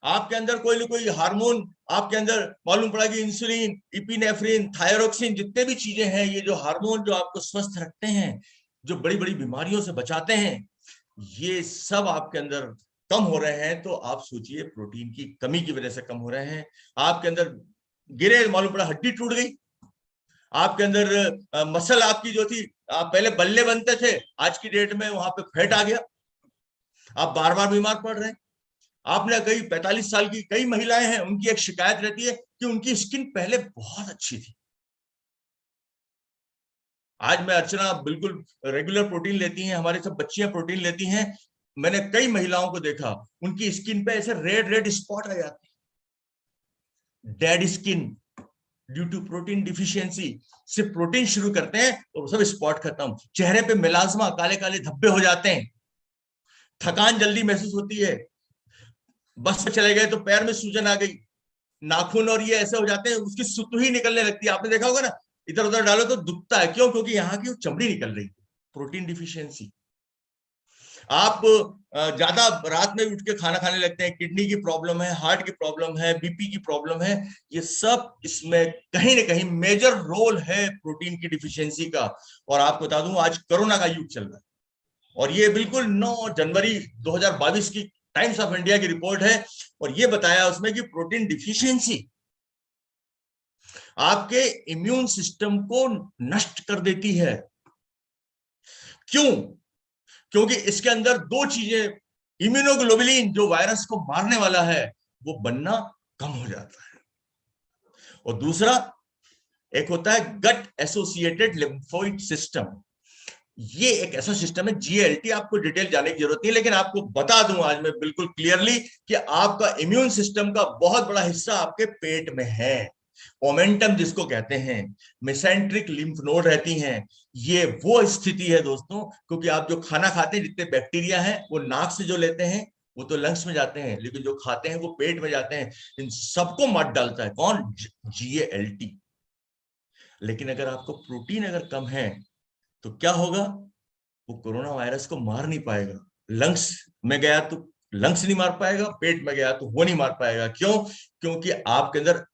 [SPEAKER 2] आपके अंदर कोई ना कोई हार्मोन आपके अंदर मालूम पड़ा कि इंसुलिन, इपिनेफ्रिन, थायरोक्सिन, जितने भी चीजें हैं, ये जो हार्मोन जो आपको स्वस्थ रखते हैं, जो बड़ी बड़ी बीमारियों से बचाते हैं, ये सब आपके अंदर कम हो रहे हैं। तो आप सोचिए प्रोटीन की कमी की वजह से कम हो रहे हैं। आपके अंदर गिरे, मालूम पड़ा हड्डी टूट गई, आपके अंदर मसल आपकी जो थी, आप पहले बल्ले बनते थे, आज की डेट में वहां पे फैट आ गया, आप बार बार बीमार पड़ रहे हैं। आपने कई 45 साल की कई महिलाएं हैं, उनकी एक शिकायत रहती है कि उनकी स्किन पहले बहुत अच्छी थी। आज मैं अर्चना बिल्कुल रेगुलर प्रोटीन लेती हैं, हमारी सब बच्चियां प्रोटीन लेती हैं, मैंने कई महिलाओं को देखा, उनकी स्किन पे ऐसे रेड रेड स्पॉट आ जाते हैं, dead skin due to protein deficiency. सिर्फ प्रोटीन शुरू करते हैं और सब स्पॉट खत्म, चेहरे पे मिलाजमा, काले काले धब्बे हो जाते हैं, थकान जल्दी महसूस होती है, बस में चले गए तो पैर में सूजन आ गई, नाखून और ये ऐसे हो जाते हैं, उसकी सुतुही निकलने लगती है, आपने देखा होगा ना, इधर उधर डालो तो दुखता है, क्यों? क्योंकि यहाँ की चमड़ी निकल रही है, प्रोटीन डिफिशियंसी। आप ज्यादा रात में उठ के खाना खाने लगते हैं, किडनी की प्रॉब्लम है, हार्ट की प्रॉब्लम है, बीपी की प्रॉब्लम है, ये सब इसमें कहीं ना कहीं मेजर रोल है प्रोटीन की डिफिशियंसी का। और आपको बता दूं, आज कोरोना का युग चल रहा है, और ये बिल्कुल 9 जनवरी 2022 की टाइम्स ऑफ इंडिया की रिपोर्ट है, और ये बताया उसमें कि प्रोटीन डिफिशियंसी आपके इम्यून सिस्टम को नष्ट कर देती है। क्यों? क्योंकि इसके अंदर दो चीजें, इम्यूनोग्लोबुलिन जो वायरस को मारने वाला है, वो बनना कम हो जाता है, और दूसरा एक होता है गट एसोसिएटेड लिम्फोइड सिस्टम। ये एक ऐसा सिस्टम है, जीएलटी, आपको डिटेल जाने की जरूरत नहीं, लेकिन आपको बता दूं आज मैं बिल्कुल क्लियरली कि आपका इम्यून सिस्टम का बहुत बड़ा हिस्सा आपके पेट में है। ओमेंटम जिसको कहते हैं, मेसेंट्रिक लिम्फ नोड रहती हैं, ये वो स्थिति है दोस्तों, क्योंकि आप जो खाना खाते हैं, जितने बैक्टीरिया हैं वो नाक से जो लेते हैं वो तो लंग्स में जाते हैं, लेकिन जो खाते हैं वो पेट में जाते हैं, इन सबको मार डालता है कौन? जीएलटी। लेकिन अगर आपको प्रोटीन अगर कम है तो क्या होगा? वो कोरोना वायरस को मार नहीं पाएगा, लंग्स में गया तो लंग्स नहीं मार पाएगा, पेट में गया तो वो नहीं मार पाएगा। क्यों? क्योंकि आपके अंदर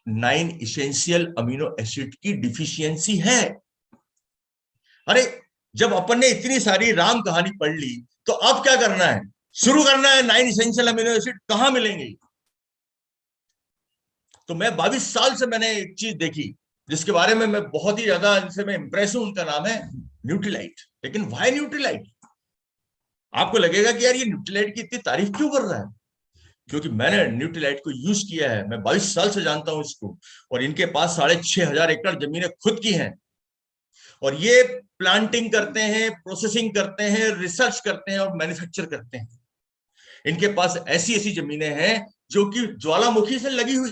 [SPEAKER 2] 9 इसेंशियल अमीनो एसिड की डिफिशियंसी है। अरे जब अपन ने इतनी सारी राम कहानी पढ़ ली, तो अब क्या करना है? शुरू करना है 9 इसेंशियल अमीनो एसिड कहां मिलेंगे। तो मैं 22 साल से मैंने एक चीज देखी जिसके बारे में मैं बहुत ही ज्यादा इनसे मैं इंप्रेस हूं, उनका नाम है न्यूट्रीलाइट। लेकिन व्हाई न्यूट्रीलाइट? आपको लगेगा कि यार ये न्यूट्रीलाइट की इतनी तारीफ क्यों कर रहा है? क्योंकि मैंने न्यूट्रीलाइट को यूज किया है, मैं 22 साल से जानता हूं इसको, और इनके पास 6,500 एकड़ जमीनें खुद की हैं, और ये प्लांटिंग करते हैं, प्रोसेसिंग करते हैं, रिसर्च करते हैं और मैन्युफैक्चर करते हैं। इनके पास ऐसी ऐसी जमीनें हैं जो कि ज्वालामुखी से लगी हुई।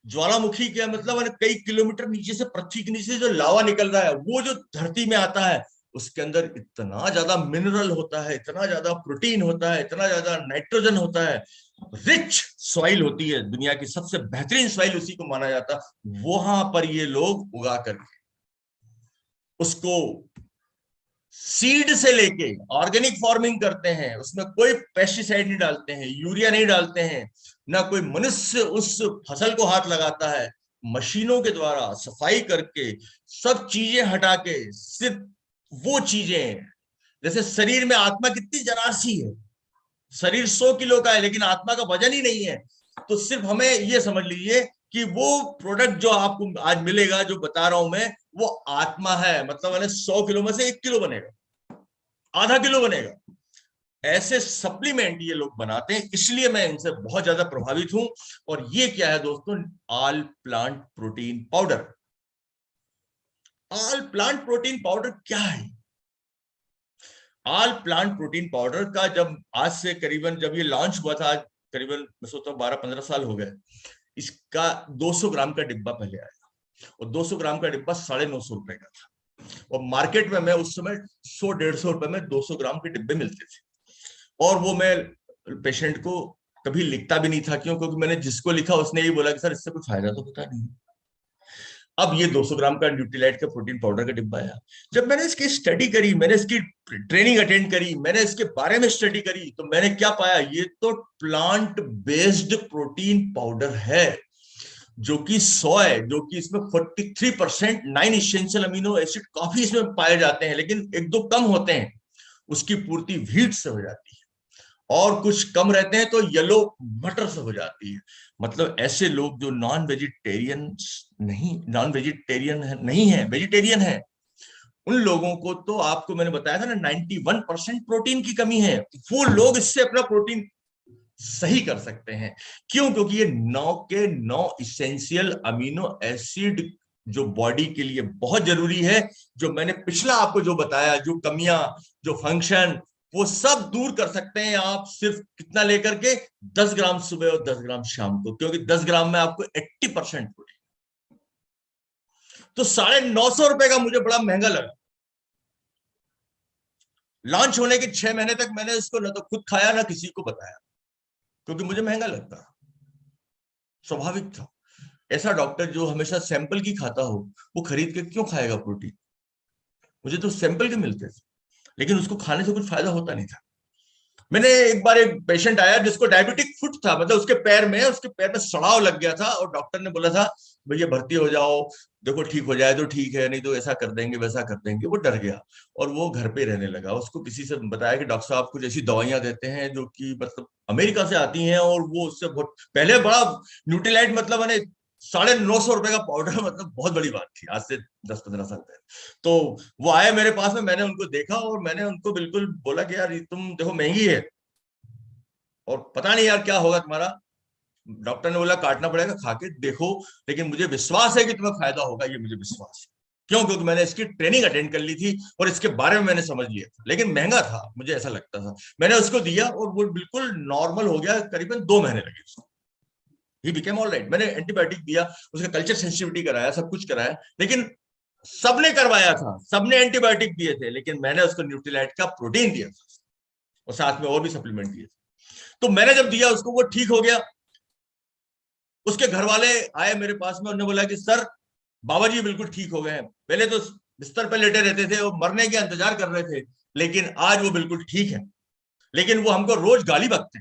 [SPEAKER 2] ज्वालामुखी क्या मतलब है? कई किलोमीटर नीचे से, पृथ्वी के नीचे जो लावा निकल रहा है, वो जो धरती में आता है, उसके अंदर इतना ज्यादा मिनरल होता है, इतना ज्यादा प्रोटीन होता है, इतना ज्यादा नाइट्रोजन होता है, रिच सॉइल होती है, दुनिया की सबसे बेहतरीन सॉइल उसी को माना जाता है। वहां पर ये लोग उगा करके उसको सीड से लेके ऑर्गेनिक फार्मिंग करते हैं, उसमें कोई पेस्टिसाइड नहीं डालते हैं, यूरिया नहीं डालते हैं, ना कोई मनुष्य उस फसल को हाथ लगाता है, मशीनों के द्वारा सफाई करके सब चीजें हटा के सिर्फ वो चीजें, जैसे शरीर में आत्मा कितनी जरा सी है, शरीर 100 किलो का है लेकिन आत्मा का वजन ही नहीं है, तो सिर्फ हमें ये समझ लीजिए कि वो प्रोडक्ट जो आपको आज मिलेगा, जो बता रहा हूं मैं, वो आत्मा है। मतलब मैंने 100 किलो में से 1 किलो बनेगा, आधा किलो बनेगा। ऐसे सप्लीमेंट ये लोग बनाते हैं, इसलिए मैं इनसे बहुत ज्यादा प्रभावित हूं। और ये क्या है दोस्तों? All plant protein powder. All plant protein powder क्या है? ऑल प्लांट प्रोटीन पाउडर का जब आज से करीबन, जब ये लॉन्च हुआ था, करीबन मैं सोचता हूँ 12-15 साल हो गए, इसका 200 ग्राम का डिब्बा पहले आया, और 200 ग्राम का डिब्बा 950 रुपए का था, और मार्केट में मैं उस समय 100-150 रुपए में 200 ग्राम के डिब्बे मिलते थे। और वो मैं पेशेंट को कभी लिखता भी नहीं था। क्यों? क्योंकि मैंने जिसको लिखा उसने ये बोला कि सर इससे कोई फायदा तो होता नहीं। अब ये 200 ग्राम का न्यूट्रीलाइट का प्रोटीन पाउडर का डिब्बा आया। जब मैंने इसकी स्टडी करी, मैंने इसकी ट्रेनिंग अटेंड करी, मैंने इसके बारे में स्टडी करी, तो मैंने क्या पाया, ये तो प्लांट बेस्ड प्रोटीन पाउडर है, जो कि 100 है, जो कि इसमें 43% 9 इसेंशियल अमीनो एसिड काफी इसमें पाए जाते हैं, लेकिन एक दो कम होते हैं, उसकी पूर्ति व्हीट से हो जाती है, और कुछ कम रहते हैं तो येलो मटर से हो जाती है। मतलब ऐसे लोग जो नॉन वेजिटेरियन नहीं है, वेजिटेरियन है, उन लोगों को तो आपको मैंने बताया था ना 91% प्रोटीन की कमी है, वो लोग इससे अपना प्रोटीन सही कर सकते हैं। क्यों? क्योंकि ये 9 के 9 इसेंशियल अमीनो एसिड जो बॉडी के लिए बहुत जरूरी है, जो मैंने पिछला आपको जो बताया, जो कमियां, जो फंक्शन, वो सब दूर कर सकते हैं आप सिर्फ कितना लेकर के, 10 ग्राम सुबह और 10 ग्राम शाम को, क्योंकि 10 ग्राम में आपको 80% प्रोटीन। तो 950 रुपए का मुझे बड़ा महंगा लगा। लॉन्च होने के 6 महीने तक मैंने इसको ना तो खुद खाया ना किसी को बताया, क्योंकि मुझे महंगा लगता, स्वाभाविक था। ऐसा डॉक्टर जो हमेशा सैंपल की खाता हो, वो खरीद के क्यों खाएगा प्रोटीन? मुझे तो सैंपल के मिलते थे, लेकिन उसको खाने से कुछ फायदा होता नहीं था। मैंने एक बार, एक पेशेंट आया जिसको डायबिटिक फुट था, मतलब उसके पैर में सड़ाव लग गया था, और डॉक्टर ने बोला था भैया भर्ती हो जाओ, देखो ठीक हो जाए तो ठीक है, नहीं तो ऐसा कर देंगे वैसा कर देंगे। वो डर गया और वो घर पे रहने लगा। उसको किसी से बताया कि डॉक्टर साहब कुछ ऐसी दवाइयां देते हैं जो कि मतलब अमेरिका से आती हैं, और वो उससे बहुत पहले बड़ा न्यूट्रीलाइट मतलब मैंने 950 रुपए का पाउडर, मतलब बहुत बड़ी बात थी, आज से 10-15 साल पहले। तो वो आए मेरे पास में, मैंने उनको देखा और मैंने उनको बिल्कुल बोला कि यार तुम देखो महंगी है और पता नहीं यार क्या होगा तुम्हारा। डॉक्टर ने बोला काटना पड़ेगा, खा के देखो, लेकिन मुझे विश्वास है कि तुम्हें फायदा होगा, ये मुझे विश्वास है। क्यों? क्योंकि मैंने इसकी ट्रेनिंग अटेंड कर ली थी और इसके बारे में मैंने समझ लिया था, लेकिन महंगा था, मुझे ऐसा लगता था। मैंने उसको दिया और वो बिल्कुल नॉर्मल हो गया, करीबन 2 महीने लगे उसको, ही बिकेम ऑल राइट। मैंने एंटीबायोटिक दिया, उसका कल्चर सेंसिटिविटी कराया, सब कुछ कराया, लेकिन सबने करवाया था, सबने एंटीबायोटिक दिए थे, लेकिन मैंने उसको न्यूट्रीलाइट का प्रोटीन दिया था और साथ में और भी सप्लीमेंट दिए थे। तो मैंने जब दिया उसको, वो ठीक हो गया। उसके घर वाले आए मेरे पास में, उन्होंने बोला कि सर बाबा जी बिल्कुल ठीक हो गए हैं, पहले तो बिस्तर पे लेटे रहते थे और मरने के इंतजार कर रहे थे, लेकिन आज वो बिल्कुल ठीक है। लेकिन वो हमको रोज गाली बकते,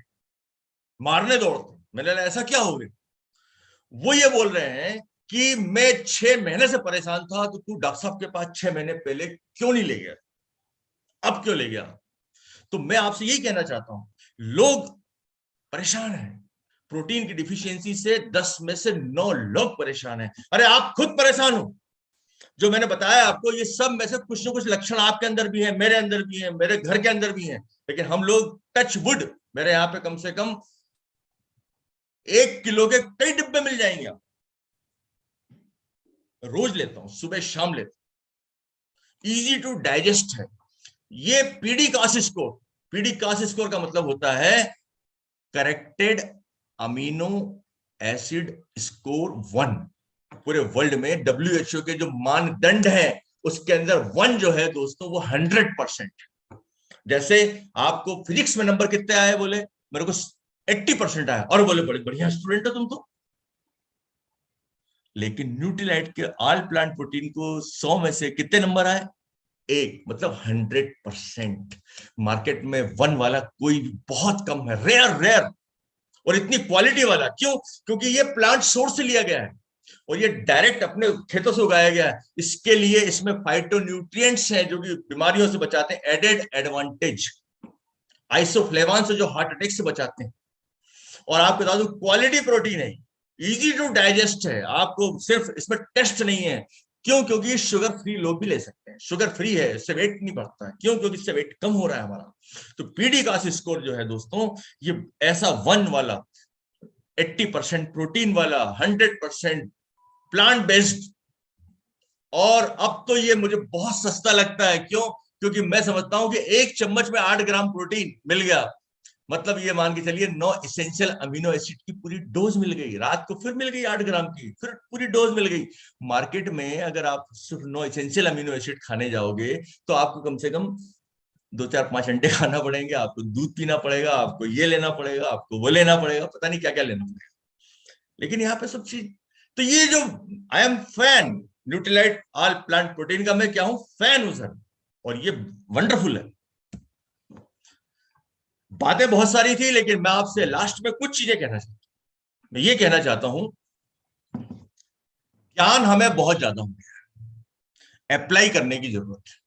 [SPEAKER 2] मारने दौड़ते। मैंने बोला ऐसा क्या हो गया? वो ये बोल रहे हैं कि मैं 6 महीने से परेशान था, तो तू डॉक्टर साहब के पास 6 महीने पहले क्यों नहीं ले गया, अब क्यों ले गया? तो मैं आपसे यही कहना चाहता हूं, लोग परेशान हैं प्रोटीन की डिफिशियंसी से, 10 में से 9 लोग परेशान हैं। अरे आप खुद परेशान हो। जो मैंने बताया आपको, ये सब में से कुछ ना कुछ लक्षण आपके अंदर भी है, मेरे अंदर भी है, मेरे घर के अंदर भी है, लेकिन हम लोग टच वुड, मेरे यहाँ पे कम से कम 1 किलो के कई डिब्बे मिल जाएंगे। आप रोज लेता हूं, सुबह शाम लेता हूं, इजी टू डाइजेस्ट है। ये पीडी कास स्कोर का मतलब होता है करेक्टेड अमीनो एसिड स्कोर 1। पूरे वर्ल्ड में WHO के जो मानदंड है उसके अंदर 1 जो है दोस्तों, वो 100%। जैसे आपको फिजिक्स में नंबर कितने आए? बोले मेरे को 80% आया, और बोले बड़े बढ़िया स्टूडेंट हो तुम तो। लेकिन न्यूट्रीलाइट के ऑल प्लांट प्रोटीन को 100 में से कितने नंबर आए? 1, मतलब 100%। मार्केट में 1 वाला कोई बहुत कम है, रेयर, और इतनी क्वालिटी वाला। क्यों? क्योंकि ये प्लांट सोर्स से लिया गया है और ये डायरेक्ट अपने खेतों से उगाया गया है। इसके लिए इसमें फाइटोन्यूट्रिएंट्स हैं जो कि बीमारियों से बचाते हैं, एडेड एडवांटेज। आइसोफ्लेवान से जो हार्ट अटैक से बचाते हैं। और आपको बता दूं क्वालिटी प्रोटीन है, इजी टू डाइजेस्ट है, आपको सिर्फ इसमें टेस्ट नहीं है। क्यों? क्योंकि शुगर फ्री लोग भी ले सकते हैं, शुगर फ्री है, इससे वेट नहीं बढ़ता है। क्यों? क्योंकि इससे वेट कम हो रहा है हमारा। तो पीडी कास स्कोर जो है दोस्तों, ये ऐसा 1 वाला, 80% प्रोटीन वाला, 100% प्लांट बेस्ड, और अब तो ये मुझे बहुत सस्ता लगता है। क्यों? क्योंकि मैं समझता हूं कि 1 चम्मच में 8 ग्राम प्रोटीन मिल गया, मतलब ये मान के चलिए 9 इसेंशियल अमीनो एसिड की पूरी डोज मिल गई। रात को फिर मिल गई 8 ग्राम की, फिर पूरी डोज मिल गई। मार्केट में अगर आप सिर्फ 9 इसेंशियल अमीनो एसिड खाने जाओगे तो आपको कम से कम 2-4-5 अंडे खाना पड़ेंगे, आपको दूध पीना पड़ेगा, आपको ये लेना पड़ेगा, आपको वो लेना पड़ेगा, पता नहीं क्या क्या लेना पड़ेगा। लेकिन यहाँ पे सब चीज, तो ये जो I am fan Nutrilite all plant protein का, मैं क्या हूं, फैन हूं सर, और ये वंडरफुल है। बातें बहुत सारी थी, लेकिन मैं आपसे लास्ट में कुछ चीजें कहना चाहता हूं। मैं ये कहना चाहता हूं, ज्ञान हमें बहुत ज्यादा हो गया, अप्लाई करने की जरूरत है।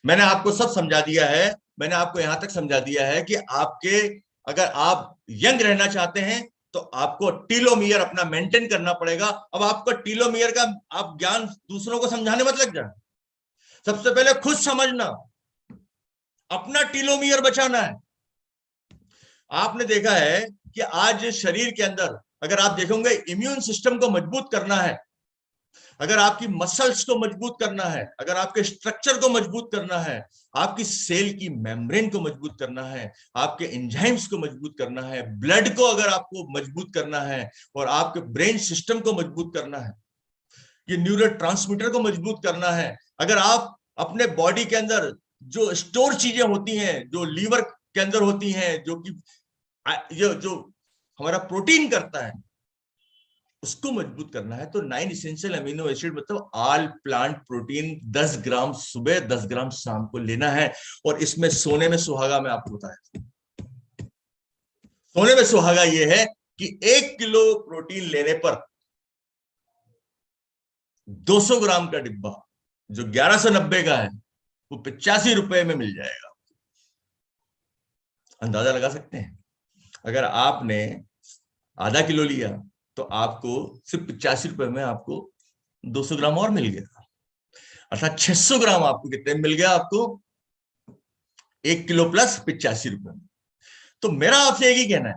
[SPEAKER 2] मैंने आपको सब समझा दिया है, मैंने आपको यहां तक समझा दिया है कि आपके, अगर आप यंग रहना चाहते हैं तो आपको टीलोमियर अपना मेंटेन करना पड़ेगा। अब आपको टीलोमियर का आप ज्ञान दूसरों को समझाने मत लग जाए, सबसे पहले खुद समझना, अपना टीलोमियर बचाना है। आपने देखा है कि आज शरीर के अंदर, अगर आप देखोगे, इम्यून सिस्टम को मजबूत करना है, अगर आपकी मसल्स को मजबूत करना है, अगर आपके स्ट्रक्चर को मजबूत करना है, आपकी सेल की मेम्ब्रेन को मजबूत करना है, आपके एंजाइम्स को मजबूत करना है, ब्लड को अगर आपको मजबूत करना है, और आपके ब्रेन सिस्टम को मजबूत करना है, ये न्यूरोट्रांसमीटर को मजबूत करना है, अगर आप अपने बॉडी के अंदर जो स्टोर चीजें होती हैं, जो लीवर के अंदर होती हैं, जो कि जो हमारा प्रोटीन करता है, उसको मजबूत करना है, तो 9 इसेंशियल अमीनो एसिड मतलब ऑल प्लांट प्रोटीन 10 ग्राम सुबह 10 ग्राम शाम को लेना है। और इसमें सोने में सुहागा मैं आपको बताया, सोने में सुहागा ये है कि 1 किलो प्रोटीन लेने पर 200 ग्राम का डिब्बा जो 1190 का है वो 85 रुपए में मिल जाएगा। अंदाजा लगा सकते हैं, अगर आपने आधा किलो लिया तो आपको सिर्फ 85 रुपए में आपको 200 ग्राम और मिल गया, अर्थात 600 ग्राम आपको कितने मिल गया, आपको 1 किलो प्लस 85 रुपए में। तो मेरा आपसे एक ही कहना है,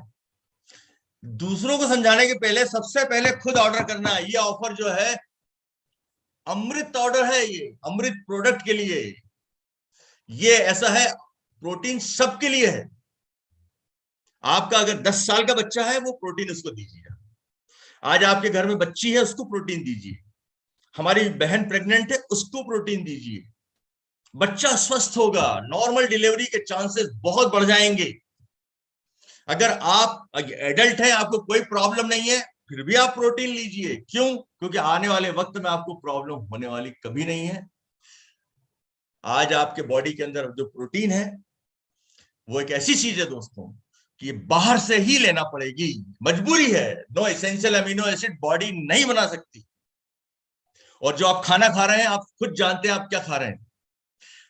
[SPEAKER 2] दूसरों को समझाने के पहले सबसे पहले खुद ऑर्डर करना है। ये ऑफर जो है अमृत ऑर्डर है, ये अमृत प्रोडक्ट के लिए, ये ऐसा है, प्रोटीन सबके लिए है। आपका अगर 10 साल का बच्चा है, वो प्रोटीन उसको दीजिए। आज आपके घर में बच्ची है, उसको प्रोटीन दीजिए। हमारी बहन प्रेग्नेंट है, उसको प्रोटीन दीजिए। बच्चा स्वस्थ होगा, नॉर्मल डिलीवरी के चांसेस बहुत बढ़ जाएंगे। अगर आप एडल्ट हैं, आपको कोई प्रॉब्लम नहीं है, फिर भी आप प्रोटीन लीजिए। क्यों? क्योंकि आने वाले वक्त में आपको प्रॉब्लम होने वाली कभी नहीं है। आज आपके बॉडी के अंदर जो प्रोटीन है वो एक ऐसी चीज है दोस्तों कि बाहर से ही लेना पड़ेगी, मजबूरी है। No essential amino acid body नहीं बना सकती। और जो आप खाना खा रहे हैं, आप खुद जानते हैं आप क्या खा रहे हैं।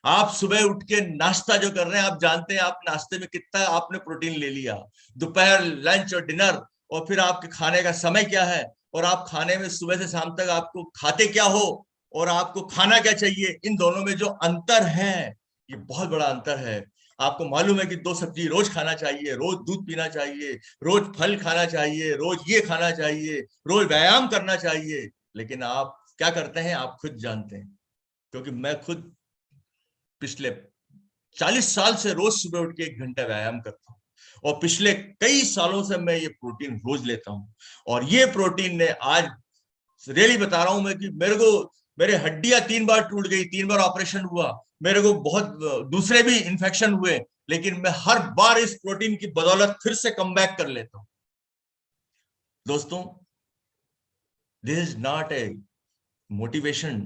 [SPEAKER 2] आप सुबह उठ के नाश्ता जो कर रहे हैं, आप जानते हैं आप नाश्ते में कितना आपने प्रोटीन ले लिया, दोपहर लंच और डिनर, और फिर आपके खाने का समय क्या है, और आप खाने में सुबह से शाम तक आपको खाते क्या हो, और आपको खाना क्या चाहिए। इन दोनों में जो अंतर है, ये बहुत बड़ा अंतर है। आपको मालूम है कि 2 सब्जी रोज खाना चाहिए, रोज दूध पीना चाहिए, रोज फल खाना चाहिए, रोज ये खाना चाहिए, रोज व्यायाम करना चाहिए, लेकिन आप क्या करते हैं आप खुद जानते हैं। क्योंकि मैं खुद पिछले 40 साल से रोज सुबह उठ के 1 घंटा व्यायाम करता हूँ, और पिछले कई सालों से मैं ये प्रोटीन रोज लेता हूँ। और ये प्रोटीन ने आज रियली बता रहा हूं मैं कि मेरे हड्डियां 3 बार टूट गई, 3 बार ऑपरेशन हुआ, मेरे को बहुत दूसरे भी इन्फेक्शन हुए, लेकिन मैं हर बार इस प्रोटीन की बदौलत फिर से कम बैक कर लेता हूं। दोस्तों, this is not a motivation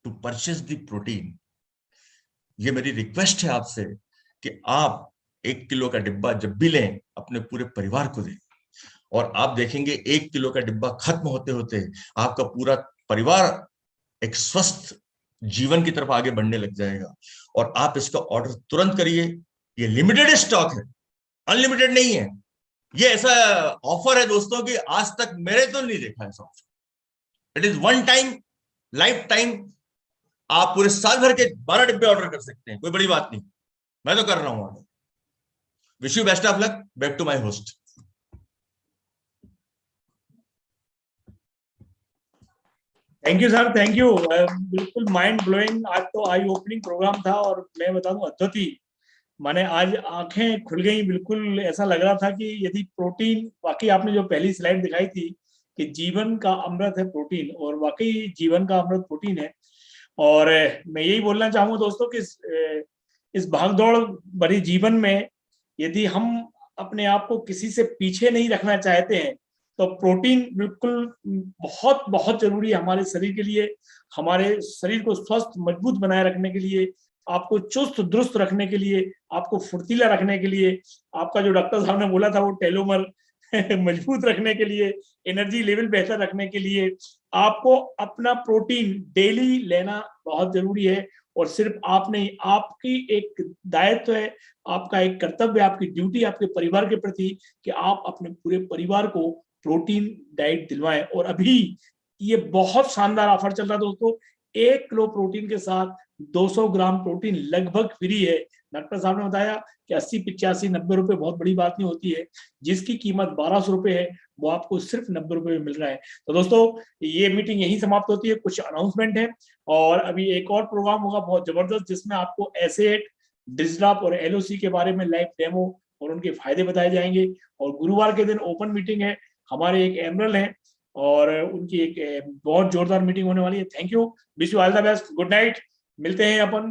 [SPEAKER 2] to purchase the protein. ये मेरी रिक्वेस्ट है आपसे कि आप 1 किलो का डिब्बा जब भी लें, अपने पूरे परिवार को दें, और आप देखेंगे 1 किलो का डिब्बा खत्म होते होते आपका पूरा परिवार एक स्वस्थ जीवन की तरफ आगे बढ़ने लग जाएगा। और आप इसका ऑर्डर तुरंत करिए। ये लिमिटेड स्टॉक है, अनलिमिटेड नहीं है। ये ऐसा ऑफर है दोस्तों कि आज तक मेरे तो नहीं देखा ऐसा offer. It is one time, life time. आप पूरे साल भर के 12 डिब्बे ऑर्डर कर सकते हैं, कोई बड़ी बात नहीं। मैं तो कर रहा हूं order. Wish you best of luck. Back to my host.
[SPEAKER 1] Thank you sir, thank you. बिल्कुल माइंड ब्लोइंग, आज तो आई ओपनिंग प्रोग्राम था, और मैं बता दूं अद्वितीय। माने आज आंखें खुल गई, बिल्कुल ऐसा लग रहा था कि यदि प्रोटीन, वाकई आपने जो पहली स्लाइड दिखाई थी कि जीवन का अमृत है प्रोटीन, और वाकई जीवन का अमृत प्रोटीन है। और मैं यही बोलना चाहूंगा दोस्तों कि इस भागदौड़ भरी जीवन में यदि हम अपने आप को किसी से पीछे नहीं रखना चाहते हैं, तो तो प्रोटीन बिल्कुल बहुत बहुत जरूरी है हमारे शरीर के लिए, हमारे शरीर को स्वस्थ मजबूत बनाए रखने के लिए, आपको चुस्त दुरुस्त रखने के लिए, आपको फुर्तीला रखने के लिए, आपका जो डॉक्टर साहब ने बोला था वो टेलोमर मजबूत रखने के लिए, एनर्जी लेवल बेहतर रखने के लिए आपको अपना प्रोटीन डेली लेना बहुत जरूरी है। और सिर्फ आप नहीं, आपकी एक दायित्व है, आपका एक कर्तव्य, आपकी ड्यूटी आपके परिवार के प्रति कि आप अपने पूरे परिवार को प्रोटीन डाइट दिलवाएं। और अभी ये बहुत शानदार ऑफर चल रहा है दोस्तों, 1 किलो प्रोटीन के साथ 200 ग्राम प्रोटीन लगभग फ्री है। डॉक्टर साहब ने बताया कि 80, 85, 90 रुपए बहुत बड़ी बात नहीं होती है, जिसकी कीमत 1200 रुपए है वो आपको सिर्फ 90 रुपए में मिल रहा है। तो दोस्तों ये मीटिंग यही समाप्त होती है, कुछ अनाउंसमेंट है और अभी एक और प्रोग्राम होगा बहुत जबरदस्त, जिसमें आपको एसेट, डिजिटल और एलओसी के बारे में लाइव डेमो और उनके फायदे बताए जाएंगे। और गुरुवार के दिन ओपन मीटिंग है, हमारे एक एमरल है और उनकी एक बहुत जोरदार मीटिंग होने वाली है। Thank you, wish you all the best, good night, मिलते हैं अपन।